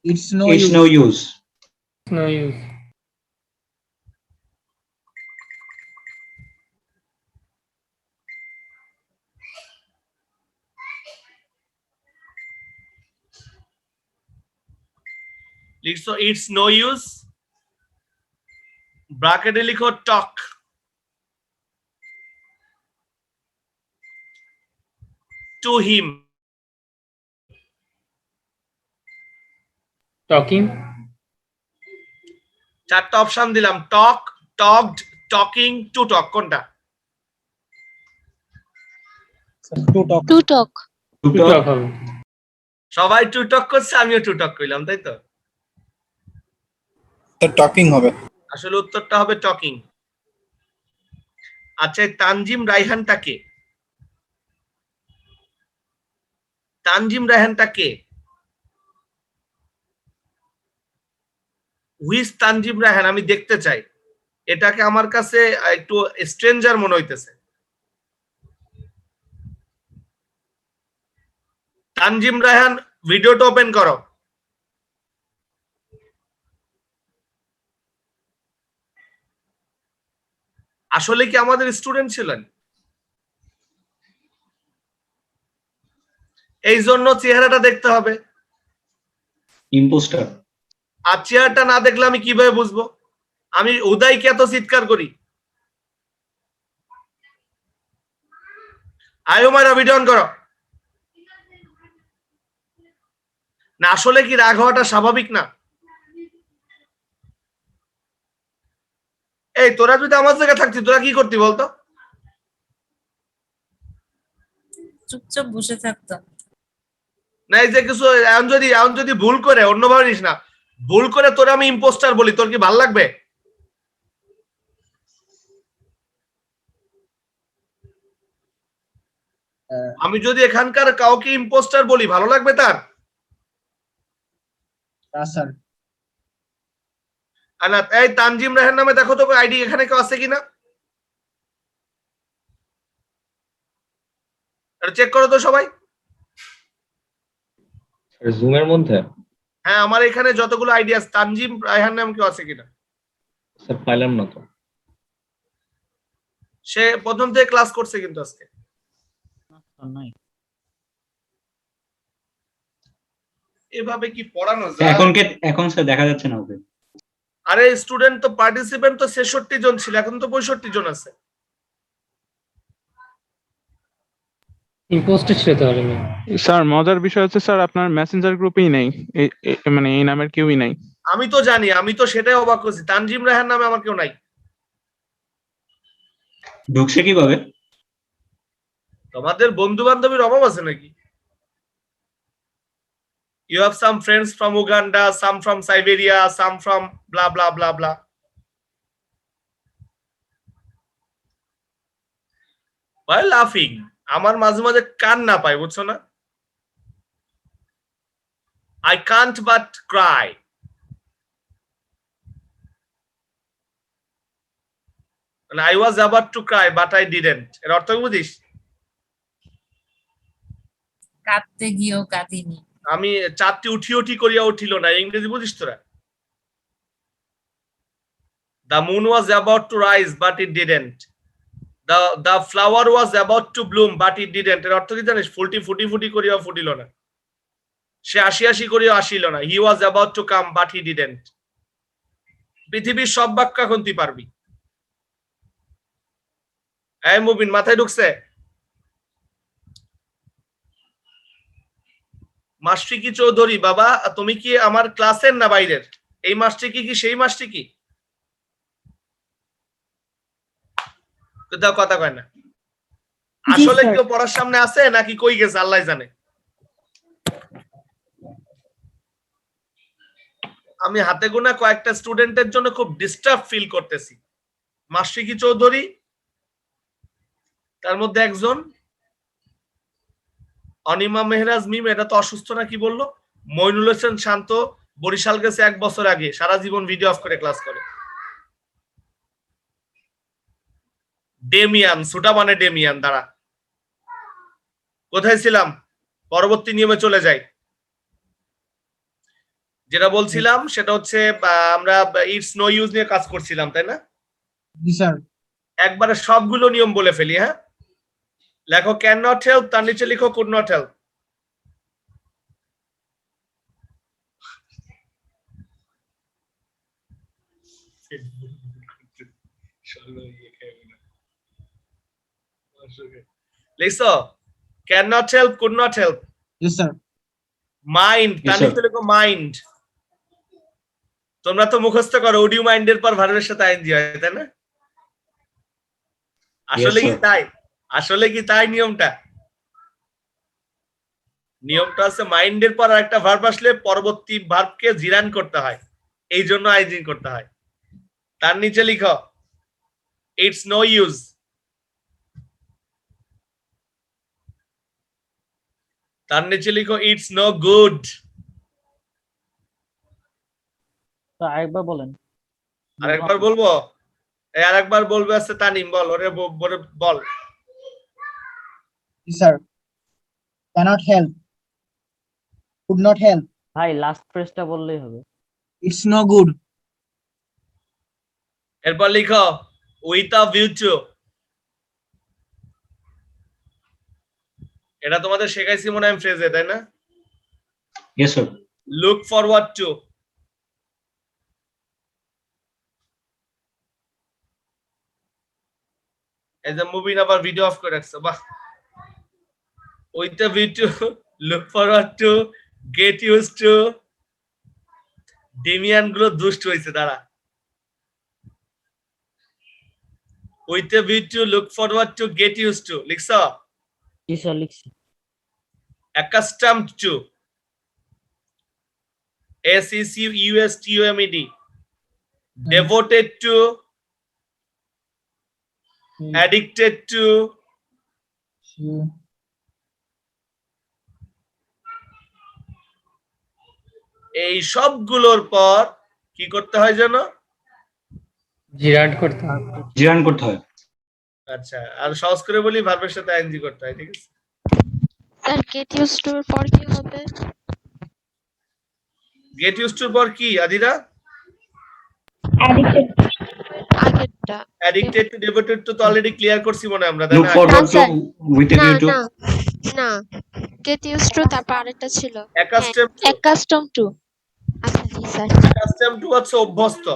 It's no It's use. no use. No use. লিখছো ইটস নো ইউজ, ব্র্যাকেটে লিখো টক। To him. Talking. চারটা অপশন দিলাম, talk, talked, talking, to talk. কোনটা? To talk. To talk. To talk হবে। সবাই টু টক করছে, আমিও টু টক কইলাম, তাই তো? টকিং হবে। আসলে উত্তরটা হবে টকিং। আচ্ছা, তানজিম রায়হানটা কে? তানজিম রায়হানটা কে? হুইজ তানজিম রায়হান? আমি দেখতে চাই। এটাকে আমার কাছে একটু স্ট্রেঞ্জার মনে হইতেছে। তানজিম রায়হান, ভিডিওটা ওপেন করো। আসলে কি আমাদের স্টুডেন্ট ছিলেন? এই জন্য চেহারাটা দেখতে হবে। ইম্পোস্টার। আর চেহারাটা না দেখলে আমি কিভাবে বুঝবো? আমি উদয়কে এত চিৎকার করি। আয়ো মারা ভিডিও অন করো। না আসলে কি রাগ হওয়াটা স্বাভাবিক না? এই তোরা যদি আমার জায়গায় থাকতি তোরা কি করতি বলতো? চুপচাপ বসে থাকতাম। না এই যে কিছু এখন যদি ভুল করে, অন্যভাবে নিস না, ভুল করে তোরা আমি ইম্পোস্টার বলি, তোর কি ভাল লাগবে? আমি যদি এখানকার কাউকে ইম্পোস্টার বলি ভালো লাগবে তার? স্যার না, এই তানজিম রায়হান নামে দেখো তো আইডি এখানে কেউ আছে কিনা, চেক করো তো সবাই। জুমের মধ্যে হ্যাঁ, আমার এখানে যতগুলো আইডি আছে তানজিম রায়হান নাম কেউ আছে কিনা? স্যার পাইলাম না তো। সে প্রথম থেকে ক্লাস করছে কিন্তু আজকে। এভাবে কি পড়ানো যায়? এখন স্যার দেখা যাচ্ছে না ওকে। আরে স্টুডেন্ট তো পার্টিসিপেন্ট তো 66 জন ছিল, এখন তো 65 জন আছে। ইম্পোস্টার ছিল তাহলে। স্যার মজার বিষয় হচ্ছে স্যার আপনার মেসেঞ্জার গ্রুপেই নেই, মানে এই নামের কেউই নাই। আমি তো জানি, আমি তো সেটাই অবাক করছি, তানজিম রায়হান নামে আমার কেউ নাই। ঢুকছে কিভাবে? তোমাদের বন্ধু বান্ধবীর অভাব আছে নাকি? You have some friends from Uganda, some from Siberia, some from blah blah blah blah. Why laughing? আমার মাঝে মাঝে কান না পাই, বুঝছো না? I can't but cry. And I was about to cry but I didn't. এর অর্থ কি বুঝিস? কাঁদতে গিয়েও কাঁদিনি। আমি চারটি উঠি উঠি করিয়া উঠিল না, ইংরেজি বুঝিস তোরা? The moon was about to rise but it didn't. The flower was about to bloom but it didn't. এর অর্থ কি জানিস? ফুলটি ফুটি ফুটি করিয়া ফুটিল না, সে আসি আসি করিয়া আসিল না। He was about to come but he didn't. পৃথিবীর সব বাক্য এখন তুই পারবি। এই মুবিন মাথায় ঢুকছে? মাস্ট্রিকি চৌধুরী, বাবা তুমি কি আমার ক্লাসের না বাইরের? এই মাস্ট্রিকি কি সেই মাস্ট্রিকি? কথা কয় না। আসলে কেউ পড়ার সামনে আছে নাকি কই গেছে আল্লাহ জানে। আমি হাতে গোনা কয়েকটা স্টুডেন্টের জন্য খুব ডিস্টার্ব ফিল করতেছি। মাস্ট্রিকি চৌধুরী, তার মধ্যে একজন অনিমা মেহরাজ মিম, এটা তো অসুস্থ না কি বললো? মইনুল হোসেন শান্ত বরিশাল গেছে 1 বছর আগে, সারা জীবন ভিডিও অফ করে ক্লাস করে। ডেমিয়ান, সুটা মানে ডেমিয়ান, দাঁড়া কোথায় ছিলাম? পরবর্তী নিয়মে চলে যাই। যেটা বলছিলাম সেটা হচ্ছে আমরা ইটস নো ইউজ নিয়ে কাজ করছিলাম, তাই না? জি স্যার। একবারে সবগুলো নিয়ম বলে ফেলি। হ্যাঁ, লেখো ক্যান নট হেল্প, তার নিচে লিখো কুড নট হেল্প। লিখছো can not help, could not help. Yes sir. Mind, তার নিচে লিখো মাইন্ড। তোমরা তো মুখস্থ করো উড ইউ মাইন্ডের পর ভার্বের সাথে আইএনজি হয়, তাই না? আসলে কি তাই? আসলে কি তাই নিয়মটা? নিয়মটা আছে মাইন্ডের পর আরেকটা ভার্ব আসলে পরবর্তী ভার্বকে জিরান করতে হয়। এই জন্য আইজিং করতে হয়। তার নিচে লিখো ইটস নো ইউজ। তার নিচে লিখো ইটস নো গুড। আরেকবার বলেন। আরেকবার বলবো? এই আরেকবার বলবে আছে তানিম, বল ওরে বল। Sir cannot help, could not help, ভাই লাস্ট ফ্রেজটা বললেই হবে। it's no good, এরপর লিখো উইথ আ ভিউ টু। এটা তোমাদের শেখাইছি মনে হয় ফ্রেজে, তাই না? Yes sir. Look forward to. এই যে মুভিন আবার ভিডিও অফ করে রাখছো, বাহ। With a view to, look forward to, get use to. ডেমিয়ান গুলো দুষ্ট হয়েছে দাঁড়া। With a view to, look forward to, get use to লিখছো? জি স্যার লিখছি। accustomed to, ACCUSTOMED, devoted to, addicted to, এই সবগুলোর পর কি করতে হয় জানো? জিরান্ড করতে হবে। জিরান করতে হয়। আচ্ছা, আর সহজ করে বলি ভার্বের সাথে আইএনজি করতে হয়, ঠিক আছে? স্যার গেট ইউজ টু এর পর কি হবে? গেট ইউজ টুর পর কি আদিরা? আগেরটা অ্যাডিক্টেড টু, ডেভোটেড টু তো অলরেডি ক্লিয়ার করছি মনে হয় আমরা, তাই লুক না? Forward to, with a view to. না গেট ইউজ টু তারপর আরেকটা ছিল accustomed to, অ্যাকাস্টম টু। আচ্ছা জি স্যার। accustomed to হচ্ছে অভ্যস্ত।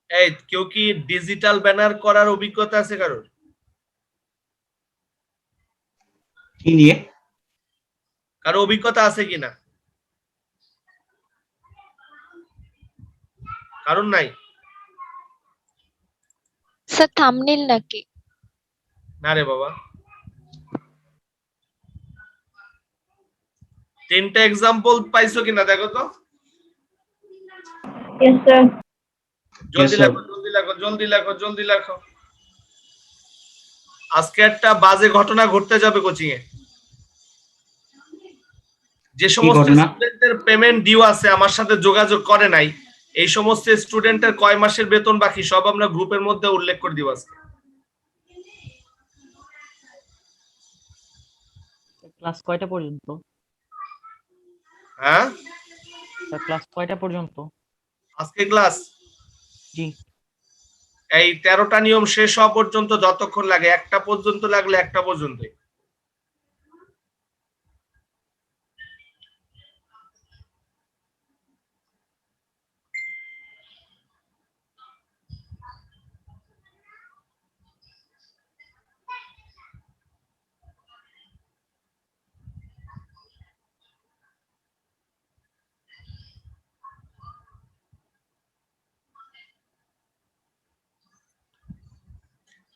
এই কেউ কি ডিজিটাল ব্যানার করার অভিজ্ঞতা আছে কারোর? কি নিয়ে? কারো অভিজ্ঞতা আছে কিনা? কারণ নাই? স্যার থাম্বনেইল নাকি? না রে বাবা। 3টা এক্সাম্পল পাইছো কিনা দেখো তো। Yes, sir. জলদি Yes, sir. লেখো, জলদি লেখো, জলদি লেখো, জলদি লেখো। আজকে একটা বাজে ঘটনা ঘটতে যাবে কোচিং এ। যে সমস্ত ঘটনা? স্টুডেন্টের পেমেন্ট ডিউ আছে, আমার সাথে যোগাযোগ করে নাই, এই সমস্ত স্টুডেন্টের কয় মাসের বেতন বাকি সব আমরা গ্রুপের মধ্যে উল্লেখ করে দিব আজকে। ক্লাস কয়টা পর্যন্ত? হ্যাঁ স্যার ক্লাস কয়টা পর্যন্ত? আজকে ক্লাস জি। এই 13টা নিয়ম শেষ হওয়া পর্যন্ত, যতক্ষণ লাগে, 1টা পর্যন্ত লাগলে 1টা পর্যন্ত।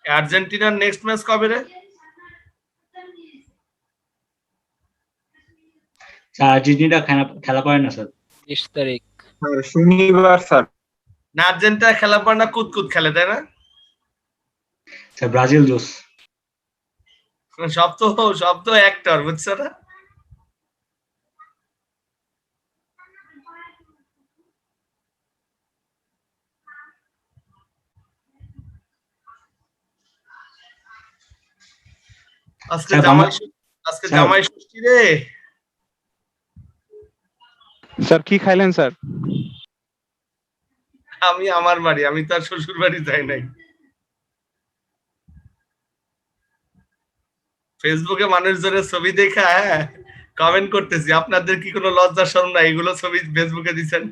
আর্জেন্টিনার নেক্সট ম্যাচ কবে রে? আর্জেন্টিনা খেলা পারে না স্যার। 30 তারিখ শনিবার স্যার। না আর্জেন্টিনা খেলা পারে না, কুতকুত খেলে, তাই না? স্যার ব্রাজিল জোস। সব তো অ্যাক্টর, বুঝছো না? আজকে জামাই ষষ্ঠী রে। স্যার কি খাইলেন স্যার? আমি আমার বাড়ি, আমি তো আর শ্বশুর বাড়ি যাই নাই। ফেসবুকে মানুষজনের ছবি দেখা কমেন্ট করতেছি, আপনাদের কি কোনো লজ্জা শরম নাই? এগুলো ছবি ফেসবুকে দিচ্ছেন।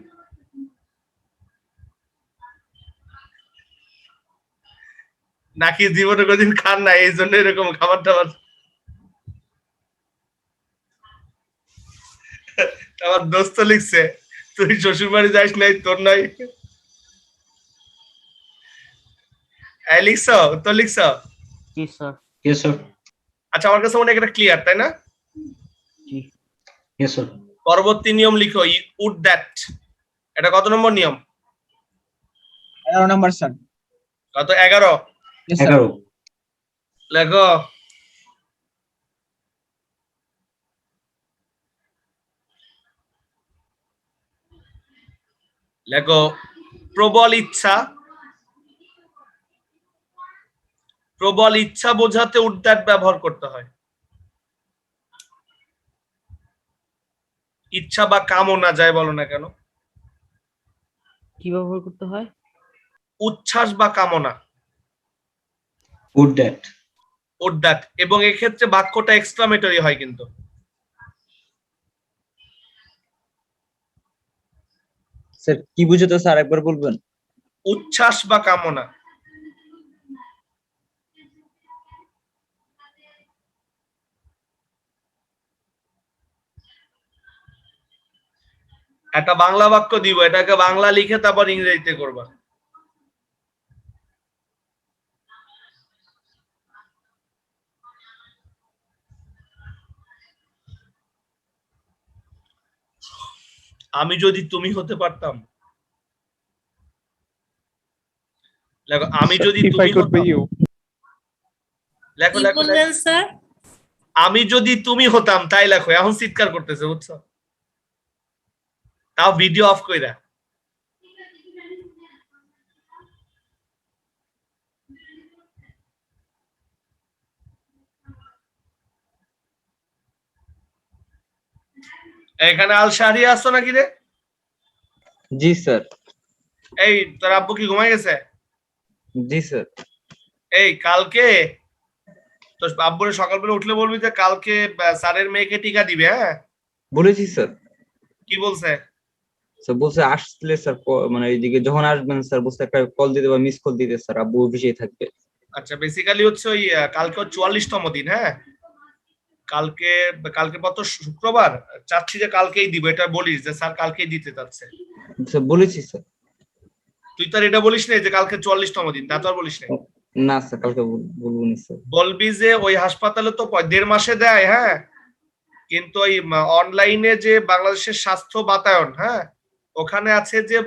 নাকি জীবনে কোনদিন খান না এই জন্য এরকম খাবার দাবার? আমার দোস্ত লিখছে তুই শ্বশুর বাড়ি যাস নাই, তোর নাই। লিখছো তো লিখছো? জি স্যার। Yes sir. আচ্ছা আমার কাছে মনে হয় এটা ক্লিয়ার, তাই না? Yes, sir. পরবর্তী নিয়ম লিখো, উড দ্যাট। এটা কত নম্বর নিয়ম? 11 নাম্বার স্যার। কত? 11? 11। লেখো। লেখো, প্রবল ইচ্ছা, প্রবল ইচ্ছা বোঝাতে উড দ্যাট ব্যবহার করতে হয়। ইচ্ছা বা কামনা যাই বলো না কেন, কি ব্যবহার করতে হয়? উচ্ছ্বাস বা কামনা, Would that? Would that. এবং এক্ষেত্রে বাক্যটা এক্সক্লামেটরি হয় কিন্তু। স্যার কি বুঝতো স্যার একবার বলবেন? উচ্ছ্বাস বা কামনা। একটা বাংলা বাক্য দিব, এটাকে বাংলা লিখে তারপর ইংরেজিতে করবা। আমি যদি তুমি হতে পারতাম। লেখো, আমি যদি If I তুমি could be হতাম। you. লেখো কি লেখো বললেন লেখো। স্যার? আমি যদি তুমি হতাম, তাই লেখো। এখন চিৎকার করতেছে, বুঝছো? তাও ভিডিও অফ কইরা। এখানে আল শাহরি আসছো নাকি রে? জি স্যার। এই তোর আব্বু কি ঘুমাই গেছে? জি স্যার। এই কালকে তোর আব্বুরে সকালবেলা উঠলে বলবি যে কালকে স্যারের মেয়েকে টিকা দিবে। হ্যাঁ বলেছি স্যার। কি বলছে? স্যার বলছে আসলে স্যার মানে এইদিকে যখন আসবেন স্যার বলছে একটা কল দিতে বা মিস কল দিতে স্যার, আব্বু অফিসেই থাকবে। আচ্ছা, বেসিক্যালি হচ্ছে ওই কালকে 44তম দিন। হ্যাঁ কালকে কালকে কত? শুক্রবার। চাচ্ছি যে কালকেই দিব, এটা বলিস যে স্যার কালকেই দিতে চাচ্ছে। স্যার বলেছি স্যার। তুই তো আর এটা বলিস না যে কালকে 44তম দিন, তা তো আর বলিস না। না স্যার কালকে বলবো না স্যার। বলবি যে ওই হাসপাতালে তো 1.5 মাসে দেয়। হ্যাঁ কিন্তু ওই অনলাইনে যে বাংলাদেশের স্বাস্থ্য বাতায়ন, হ্যাঁ ওখানে আছে যে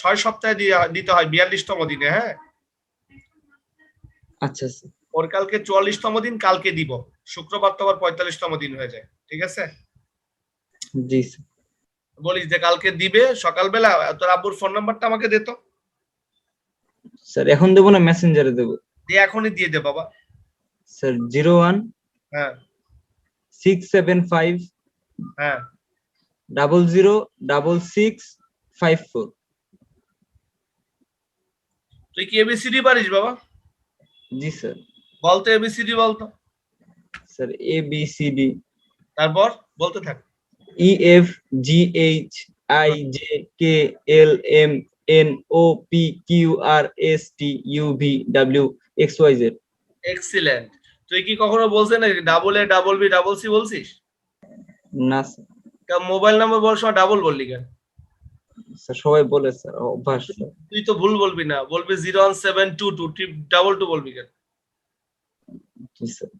6 সপ্তাহে দিতে হয় 42তম দিনে। হ্যাঁ আচ্ছা স্যার। ওর কালকে 44তম দিন, কালকে দিব। শুক্রবার তো আবার 45তম দিন হয়ে যায়। ঠিক আছে? জি স্যার। বলিস যে কালকে দিবে সকালবেলা। তোর আব্বুর ফোন নাম্বারটা আমাকে দে তো। স্যার এখন দেবো না মেসেঞ্জারে দেবো? দিয়ে এখনই দিয়ে দে বাবা। স্যার 01 হ্যাঁ 675 হ্যাঁ 006654। তুই কি এবিসিডি পারিস বাবা? জি স্যার। বলতো এবিসিডি বলতো। Sir ABCD। তারপর বলতে থাক। EFGHIJKLMNOPQRSTUVWXYZ। এক্সিলেন্ট। তুই কি কখনো বলছিস না double A double B double C বলছিস? না স্যার। মোবাইল নাম্বার বলার সময় ডাবল বললি কেন? স্যার সবাই বলে স্যার, অভ্যাস। তুই তো ভুল বলবি না, বলবি 01722 ডাবল টু বলবি কেন? জি স্যার।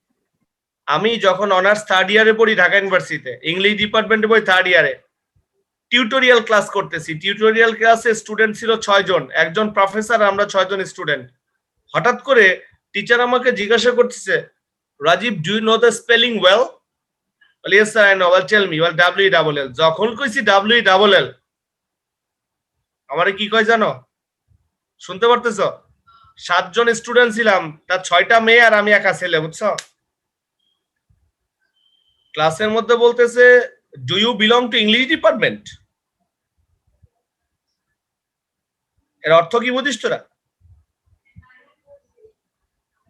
আমি যখন অনার্স 3rd ইয়ারে পড়ি ঢাকা ইউনিভার্সিটিতে, ইংলিশ ডিপার্টমেন্টে পড়ি 3rd ইয়ারে, টিউটোরিয়াল ক্লাস করতেছি। টিউটোরিয়াল ক্লাসে স্টুডেন্ট ছিল 6 জন, একজন প্রফেসর, আমরা 6 জন স্টুডেন্ট। হঠাৎ করে টিচার আমাকে জিজ্ঞাসা করতেছে, Rajib do you know the spelling well? বলি yes sir I know. Well tell me. Well WELL। যখন কইছি WELL, আমারে কি কয় জানো? শুনতে পারতেছো? 7 জন স্টুডেন্ট ছিলাম, তার 6টা মেয়ে আর আমি একা ছেলে, বুঝছো? ক্লাসের মধ্যে বলতেছে, do you belong to English department? এর অর্থ কি বুঝিস তোরা?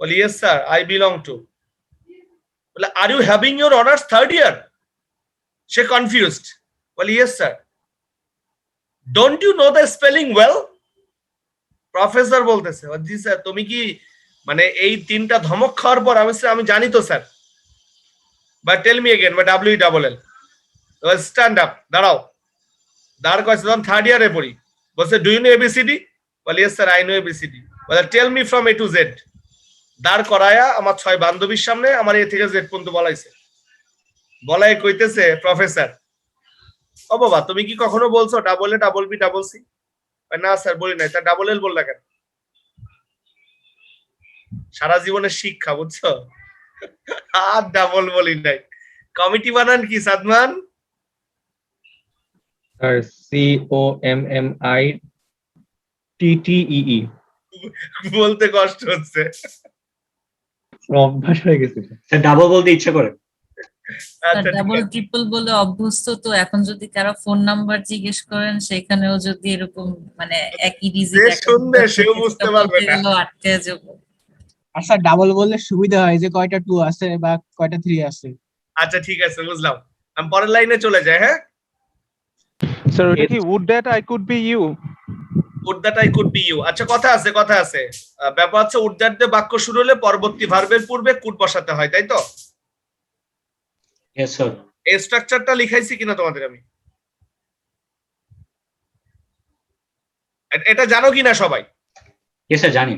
বলি yes sir I belong to. বলে are you having your honours 3rd year? সে কনফিউজড। বলি yes sir. Don't you know the spelling well? Professor বলতেছে, জি স্যার। তুমি কি মানে এই 3টা ধমক খাওয়ার পর আমি জানি তো sir. But tell me again by WELL। Stand up, দাঁড়াও। দাঁড় কয়েছে, তখন 3rd ইয়ারে পড়ি। বলছে ডু ইউ নো ABCD? বলি yes sir I know ABCD। বলে tell me from A to Z। দাঁড় করায়া আমার 6 বান্ধবীর সামনে আমার A থেকে Z পর্যন্ত বলাইছে। বলাই কইতেছে প্রফেসর, ও বাবা তুমি কি কখনো বলছো double A double B double C? না স্যার বলি নাই। তা ডাবল এল বললা কেন? সারা জীবনের শিক্ষা বুঝছো, আর ডাবল বলি নাই। কমিটি বানান কি সাদমান? Sir COMMITTEE। বলতে কষ্ট হচ্ছে, অভ্যাস হয়ে গেছে। স্যার ডাবল বলতে ইচ্ছা করে। আচ্ছা ঠিক ডাবল আছে। ট্রিপল বলে অভ্যস্ত তো, এখন যদি কারো ফোন নাম্বার জিজ্ঞেস করেন সেখানেও যদি এরকম মানে একই ডিজিট যে শুনবে সেও বুঝতে পারবে না। আটকে যাবো। আর স্যার ডাবল বললে সুবিধা হয় যে কয়টা 2 আছে বা কয়টা 3 আছে। আচ্ছা ঠিক আছে বুঝলাম, আমি পরের লাইনে চলে যাই। হ্যাঁ স্যার ওটা কি would that I could be you? would that I could be you। আচ্ছা কথা আছে, কথা আছে। ব্যাপার হচ্ছে would that দিয়ে বাক্য শুরু হলে পরবর্তী ভার্বের পূর্বে could বসাতে হয়, তাই তো? Yes sir. এই স্ট্রাকচারটা লিখাইছি কিনা তোমাদের আমি? এটা জানো কিনা সবাই? ইয়েস স্যার জানি।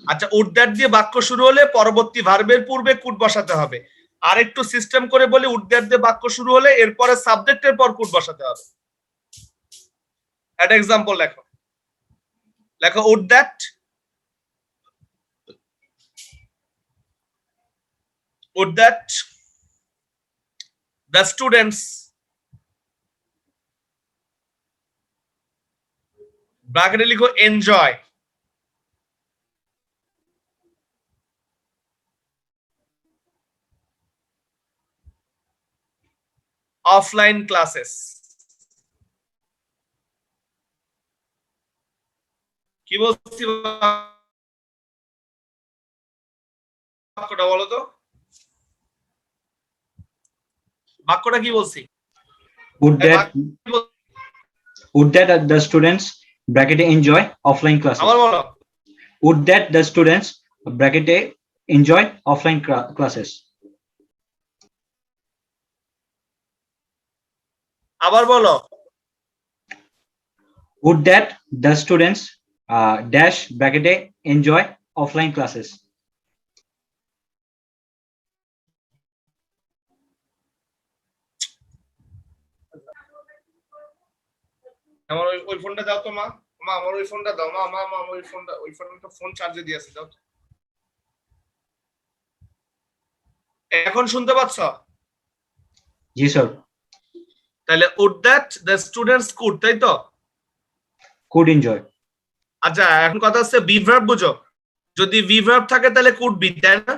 আচ্ছা would that দিয়ে বাক্য শুরু হলে পরবর্তী ভার্বের পূর্বে could বসাতে হবে। আর একটু সিস্টেম করে বলি, would that দিয়ে বাক্য শুরু হলে এরপরে সাবজেক্টের পর could বসাতে হবে। একটা এক্সাম্পল লেখো, লেখো would that the students ব্র্যাকেটে লিখো এনজয় অফলাইন ক্লাসেস। কি বলছি বাক্যটা বলো তো, বাক্যটা কি বলছি? Would that the students bracket enjoy offline classes? আবার বলো। Would that the students bracket enjoy offline classes? আবার বলো। Would that the students dash bracket enjoy offline classes? আমার ওই ফোনটা দাও তো মা, মা আমার ওই ফোনটা দাও, মা মা মা ওই ফোনটা ফোন চার্জে দিয়েছে, দাও। এখন শুনতে পাচ্ছ? জি স্যার। তাহলে would that the students could, তাই তো? Could enjoy। আচ্ছা এখন কথা হচ্ছে বি ভার্ব বুঝো, যদি বি ভার্ব থাকে তাহলে could be, তাই না?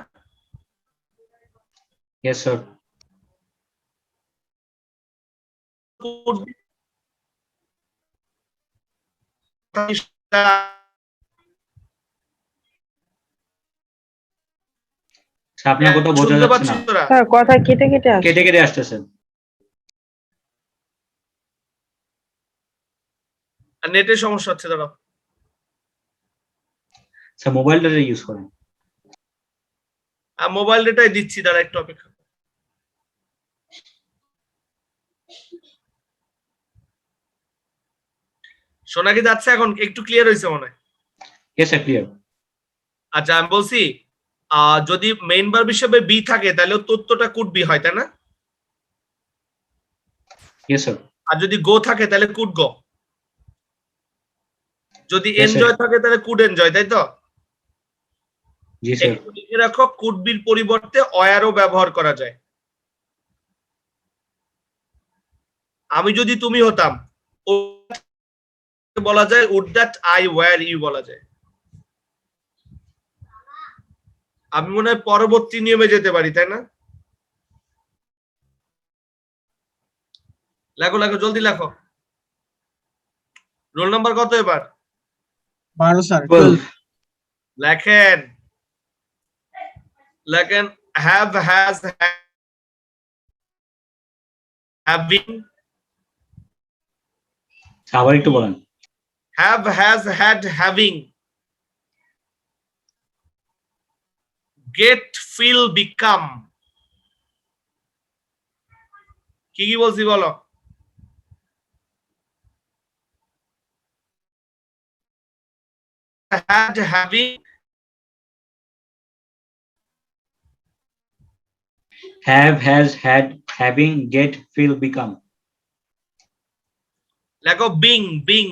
Yes sir. আপনার কথা বোঝা যাচ্ছে না স্যার, কথা কেটে কেটে আসছে। কেটে কেটে আসতেছে। আর নেটের সমস্যা হচ্ছে, দাঁড়াও। স্যার মোবাইল ডাটা ইউজ করেন। মোবাইল ডেটাই দিচ্ছি, দাঁড়া একটু অপেক্ষা। শোনা কি যাচ্ছে এখন? একটু ক্লিয়ার হয়েছে মনে হয়? Yes sir clear. আচ্ছা আমি বলছি যদি মেইন ভার্ব হিসেবে বি থাকে তাহলে তথ্যটা কুড বি হয়, তাই না? Yes sir. আর যদি গো থাকে তাহলে কুড গো, যদি Yes, sir. এনজয় থাকে তাহলে কুড এনজয়, তাই তো? জি স্যার। একটু লিখে রাখো, কুড বির পরিবর্তে অয়ারও ব্যবহার করা যায়। আমি যদি তুমি হতাম বলা যায় would that I were you বলা যায়। আমি মনে হয় পরবর্তী নিয়মে যেতে পারি, তাই না? লেখো লেখো জলদি লেখো। রোল নাম্বার কত এবার? 12 স্যার। লেখেন লেখেন হ্যাভ হ্যাজ হ্যাভিং। আবার একটু বলেন। Have has had having, get feel become. কি কি বলছি বলো? had having have, has, had, having, get, feel, become. লেখো বিং বিং।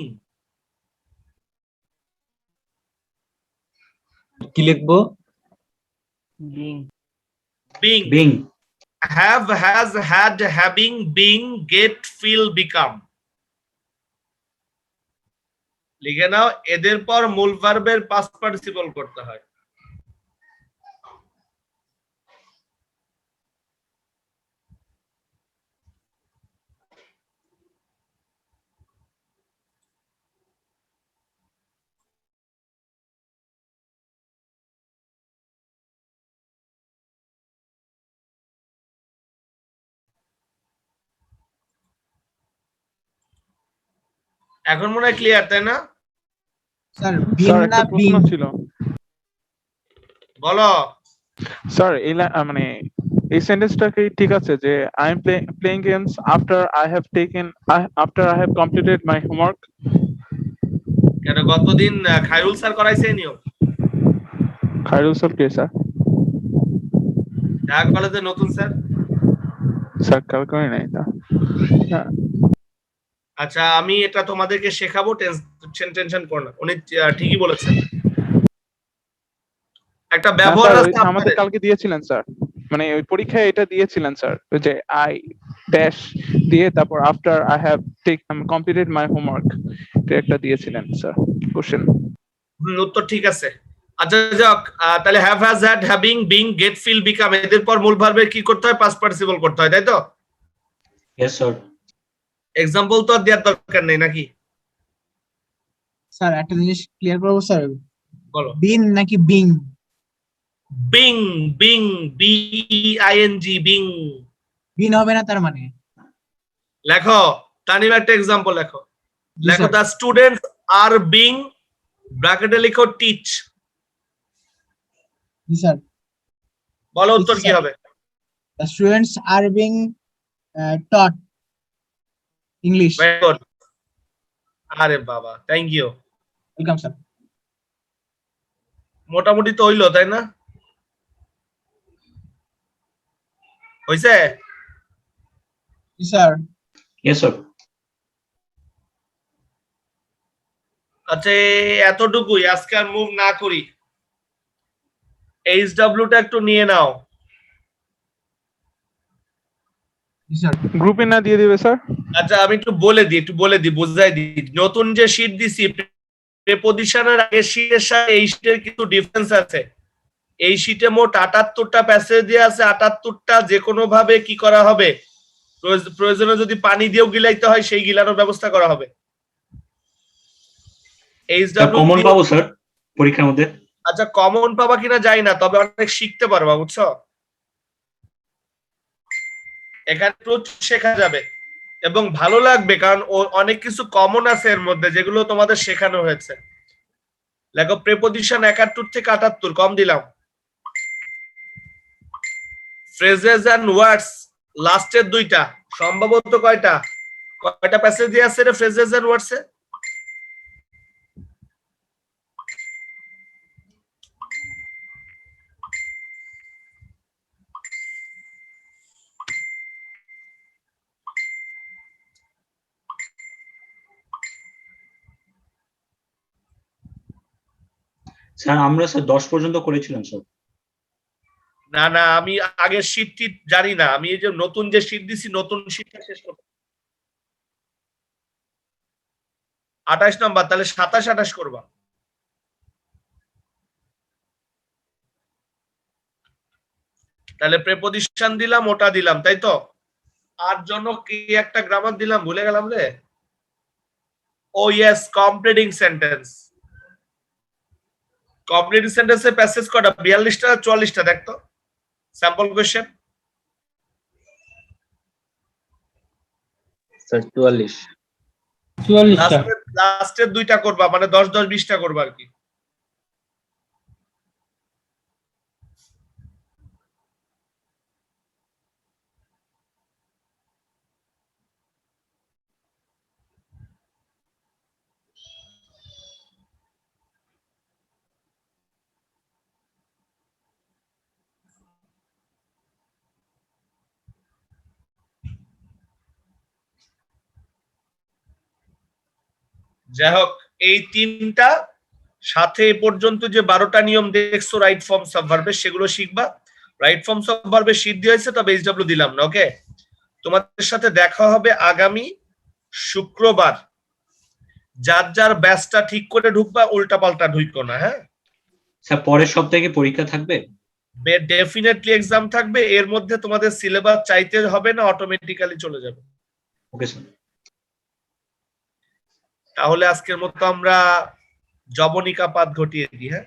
কি লিখবো? being, being Being. Have has had having being get feel become. লিখে নাও, এদের পর মূল ভার্বের পাস্ট পার্টিসিপল করতে হয়। এখন মনে হয় ক্লিয়ার, তাই না? স্যার স্যার একটা প্রশ্ন ছিল বলো। স্যার মানে এই সেন্টেন্সটা কি ঠিক আছে যে I am playing games after I have completed my homework? কেন গতদিন খায়রুল স্যার করাইছে নিও? খায়রুল স্যার কে স্যার? ঢাকা কলেজের নতুন স্যার। স্যার কাল করে নাই তো। আচ্ছা আমি এটা তোমাদেরকে শেখাবো, টেনশন করো না, উনি ঠিকই বলেছেন। একটা ব্যবহার আছে আমাদের আপনাদের। কালকে দিয়েছিলেন স্যার, মানে ওই পরীক্ষায় এটা দিয়েছিলেন স্যার, ওই যে আই ড্যাশ দিয়ে তারপর after I have completed my homework, এটা একটা দিয়েছিলেন স্যার কোশ্চেন। উত্তর ঠিক আছে। আচ্ছা যাক, তাহলে have has had having being get feel become এদের পর মূল ভার্বের কি করতে হয়? পাস্ট পার্টিসিপল করতে হয়, তাই তো? Yes, sir. এক্সাম্পল তো আর দেওয়ার দরকার নেই নাকি? স্যার একটা জিনিস ক্লিয়ার করবো স্যার, বলো। বিন নাকি being? Being being B I N G being. Been হবে না তার মানে? লেখো তানিম একটা এক্সাম্পল লেখো। জি লেখো sir. The students are being, ব্র্যাকেটে লিখো টিচ। জি স্যার। বলো উত্তর কি হবে? The students are being taught English. Very good. আরে বাবা, থ্যাংক ইউ। Welcome sir. মোটামুটি তো হইলো, তাই না? হইছে? জি স্যার। Yes, sir. আচ্ছা এতটুকুই, আজকে আর মুভ না করি। এইচডব্লিউটা একটু নিয়ে নাও। জি স্যার। গ্রুপে না দিয়ে দিবে স্যার? আচ্ছা আমি একটু বলে দিই, বুঝাই দিই। নতুন যে শীট দিছি, প্রেপোজিশনের আগে শীটের সাথে এই শীটের কিছু ডিফারেন্স আছে। এই শীটে মোট ৭৮টা প্যাসেজ দেওয়া আছে, ৭৮টা যে কোনো ভাবে কি করা হবে, প্রয়োজনে যদি পানি দিয়েও গিলাইতে হয় সেই গিলানোর ব্যবস্থা করা হবে। কমন পাবো স্যার পরীক্ষার মধ্যে? আচ্ছা কমন পাবা কিনা জানি না, তবে অনেক শিখতে পারবা, বুঝছো? এখানে প্রচুর শেখা যাবে এবং ভালো লাগবে, কারণ অনেক কিছু কমন আছে এর মধ্যে যেগুলো তোমাদের শেখানো হয়েছে। লেখো প্রেপোজিশন ৭১ থেকে ৭৮, কম দিলাম। ফ্রেজেস এন্ড ওয়ার্ডস লাস্টের দুইটা, সম্ভবত কয়টা প্যাসেজ দিয়ে আছে রে ফ্রেজেস এন্ড ওয়ার্ডস এ? স্যার আমরা স্যার 10 পর্যন্ত করেছিলাম স্যার। না না, আমি আগের শীটটি জানি না, আমি এই যে নতুন যে শীট দিছি, নতুন শীটটা শেষ করতে ২৮ নাম্বার, তাহলে ২৭-২৮ করবা। তাহলে প্রেপোজিশন দিলাম, ওটা দিলাম, তাই তো? আর জন্য কি একটা গ্রামার দিলাম, ভুলে গেলাম রে। ও ইয়েস, কমপ্লিটিং সেন্টেন্স। কমপ্লিটিং সেন্টেন্সের প্যাসেজ কটা? ৪২টা ৪৪টা, দেখতো স্যাম্পল কোশ্চেন। স্যার ৪৪। লাস্টের দুইটা করবা, মানে ১০-১০-২০টা করবা আর কি। যাই হোক, এই তিনটা সাথে এ পর্যন্ত যে 12টা নিয়ম দেখছো রাইট ফর্ম সাবভার্বের, সেগুলো শিখবা। রাইট ফর্ম সাবভার্বের শীট দিয়ে হয়েছে, তবে এইচডব্লিউ দিলাম না। ওকে, তোমাদের সাথে দেখা হবে আগামী শুক্রবার। যার যার ব্যাচটা ঠিক করে ঢুকবা, উল্টা পাল্টা ঢুকো না। হ্যাঁ স্যার, পরের সপ্তাহে পরীক্ষা থাকবে? ডেফিনেটলি এক্সাম থাকবে। এর মধ্যে তোমাদের সিলেবাস চাইতে হবে না, অটোমেটিক্যালি চলে যাবে। Okay sir. তাহলে আজকের মতো আমরা জবনিকা পাঠ ঘটিয়ে দিই। হ্যাঁ।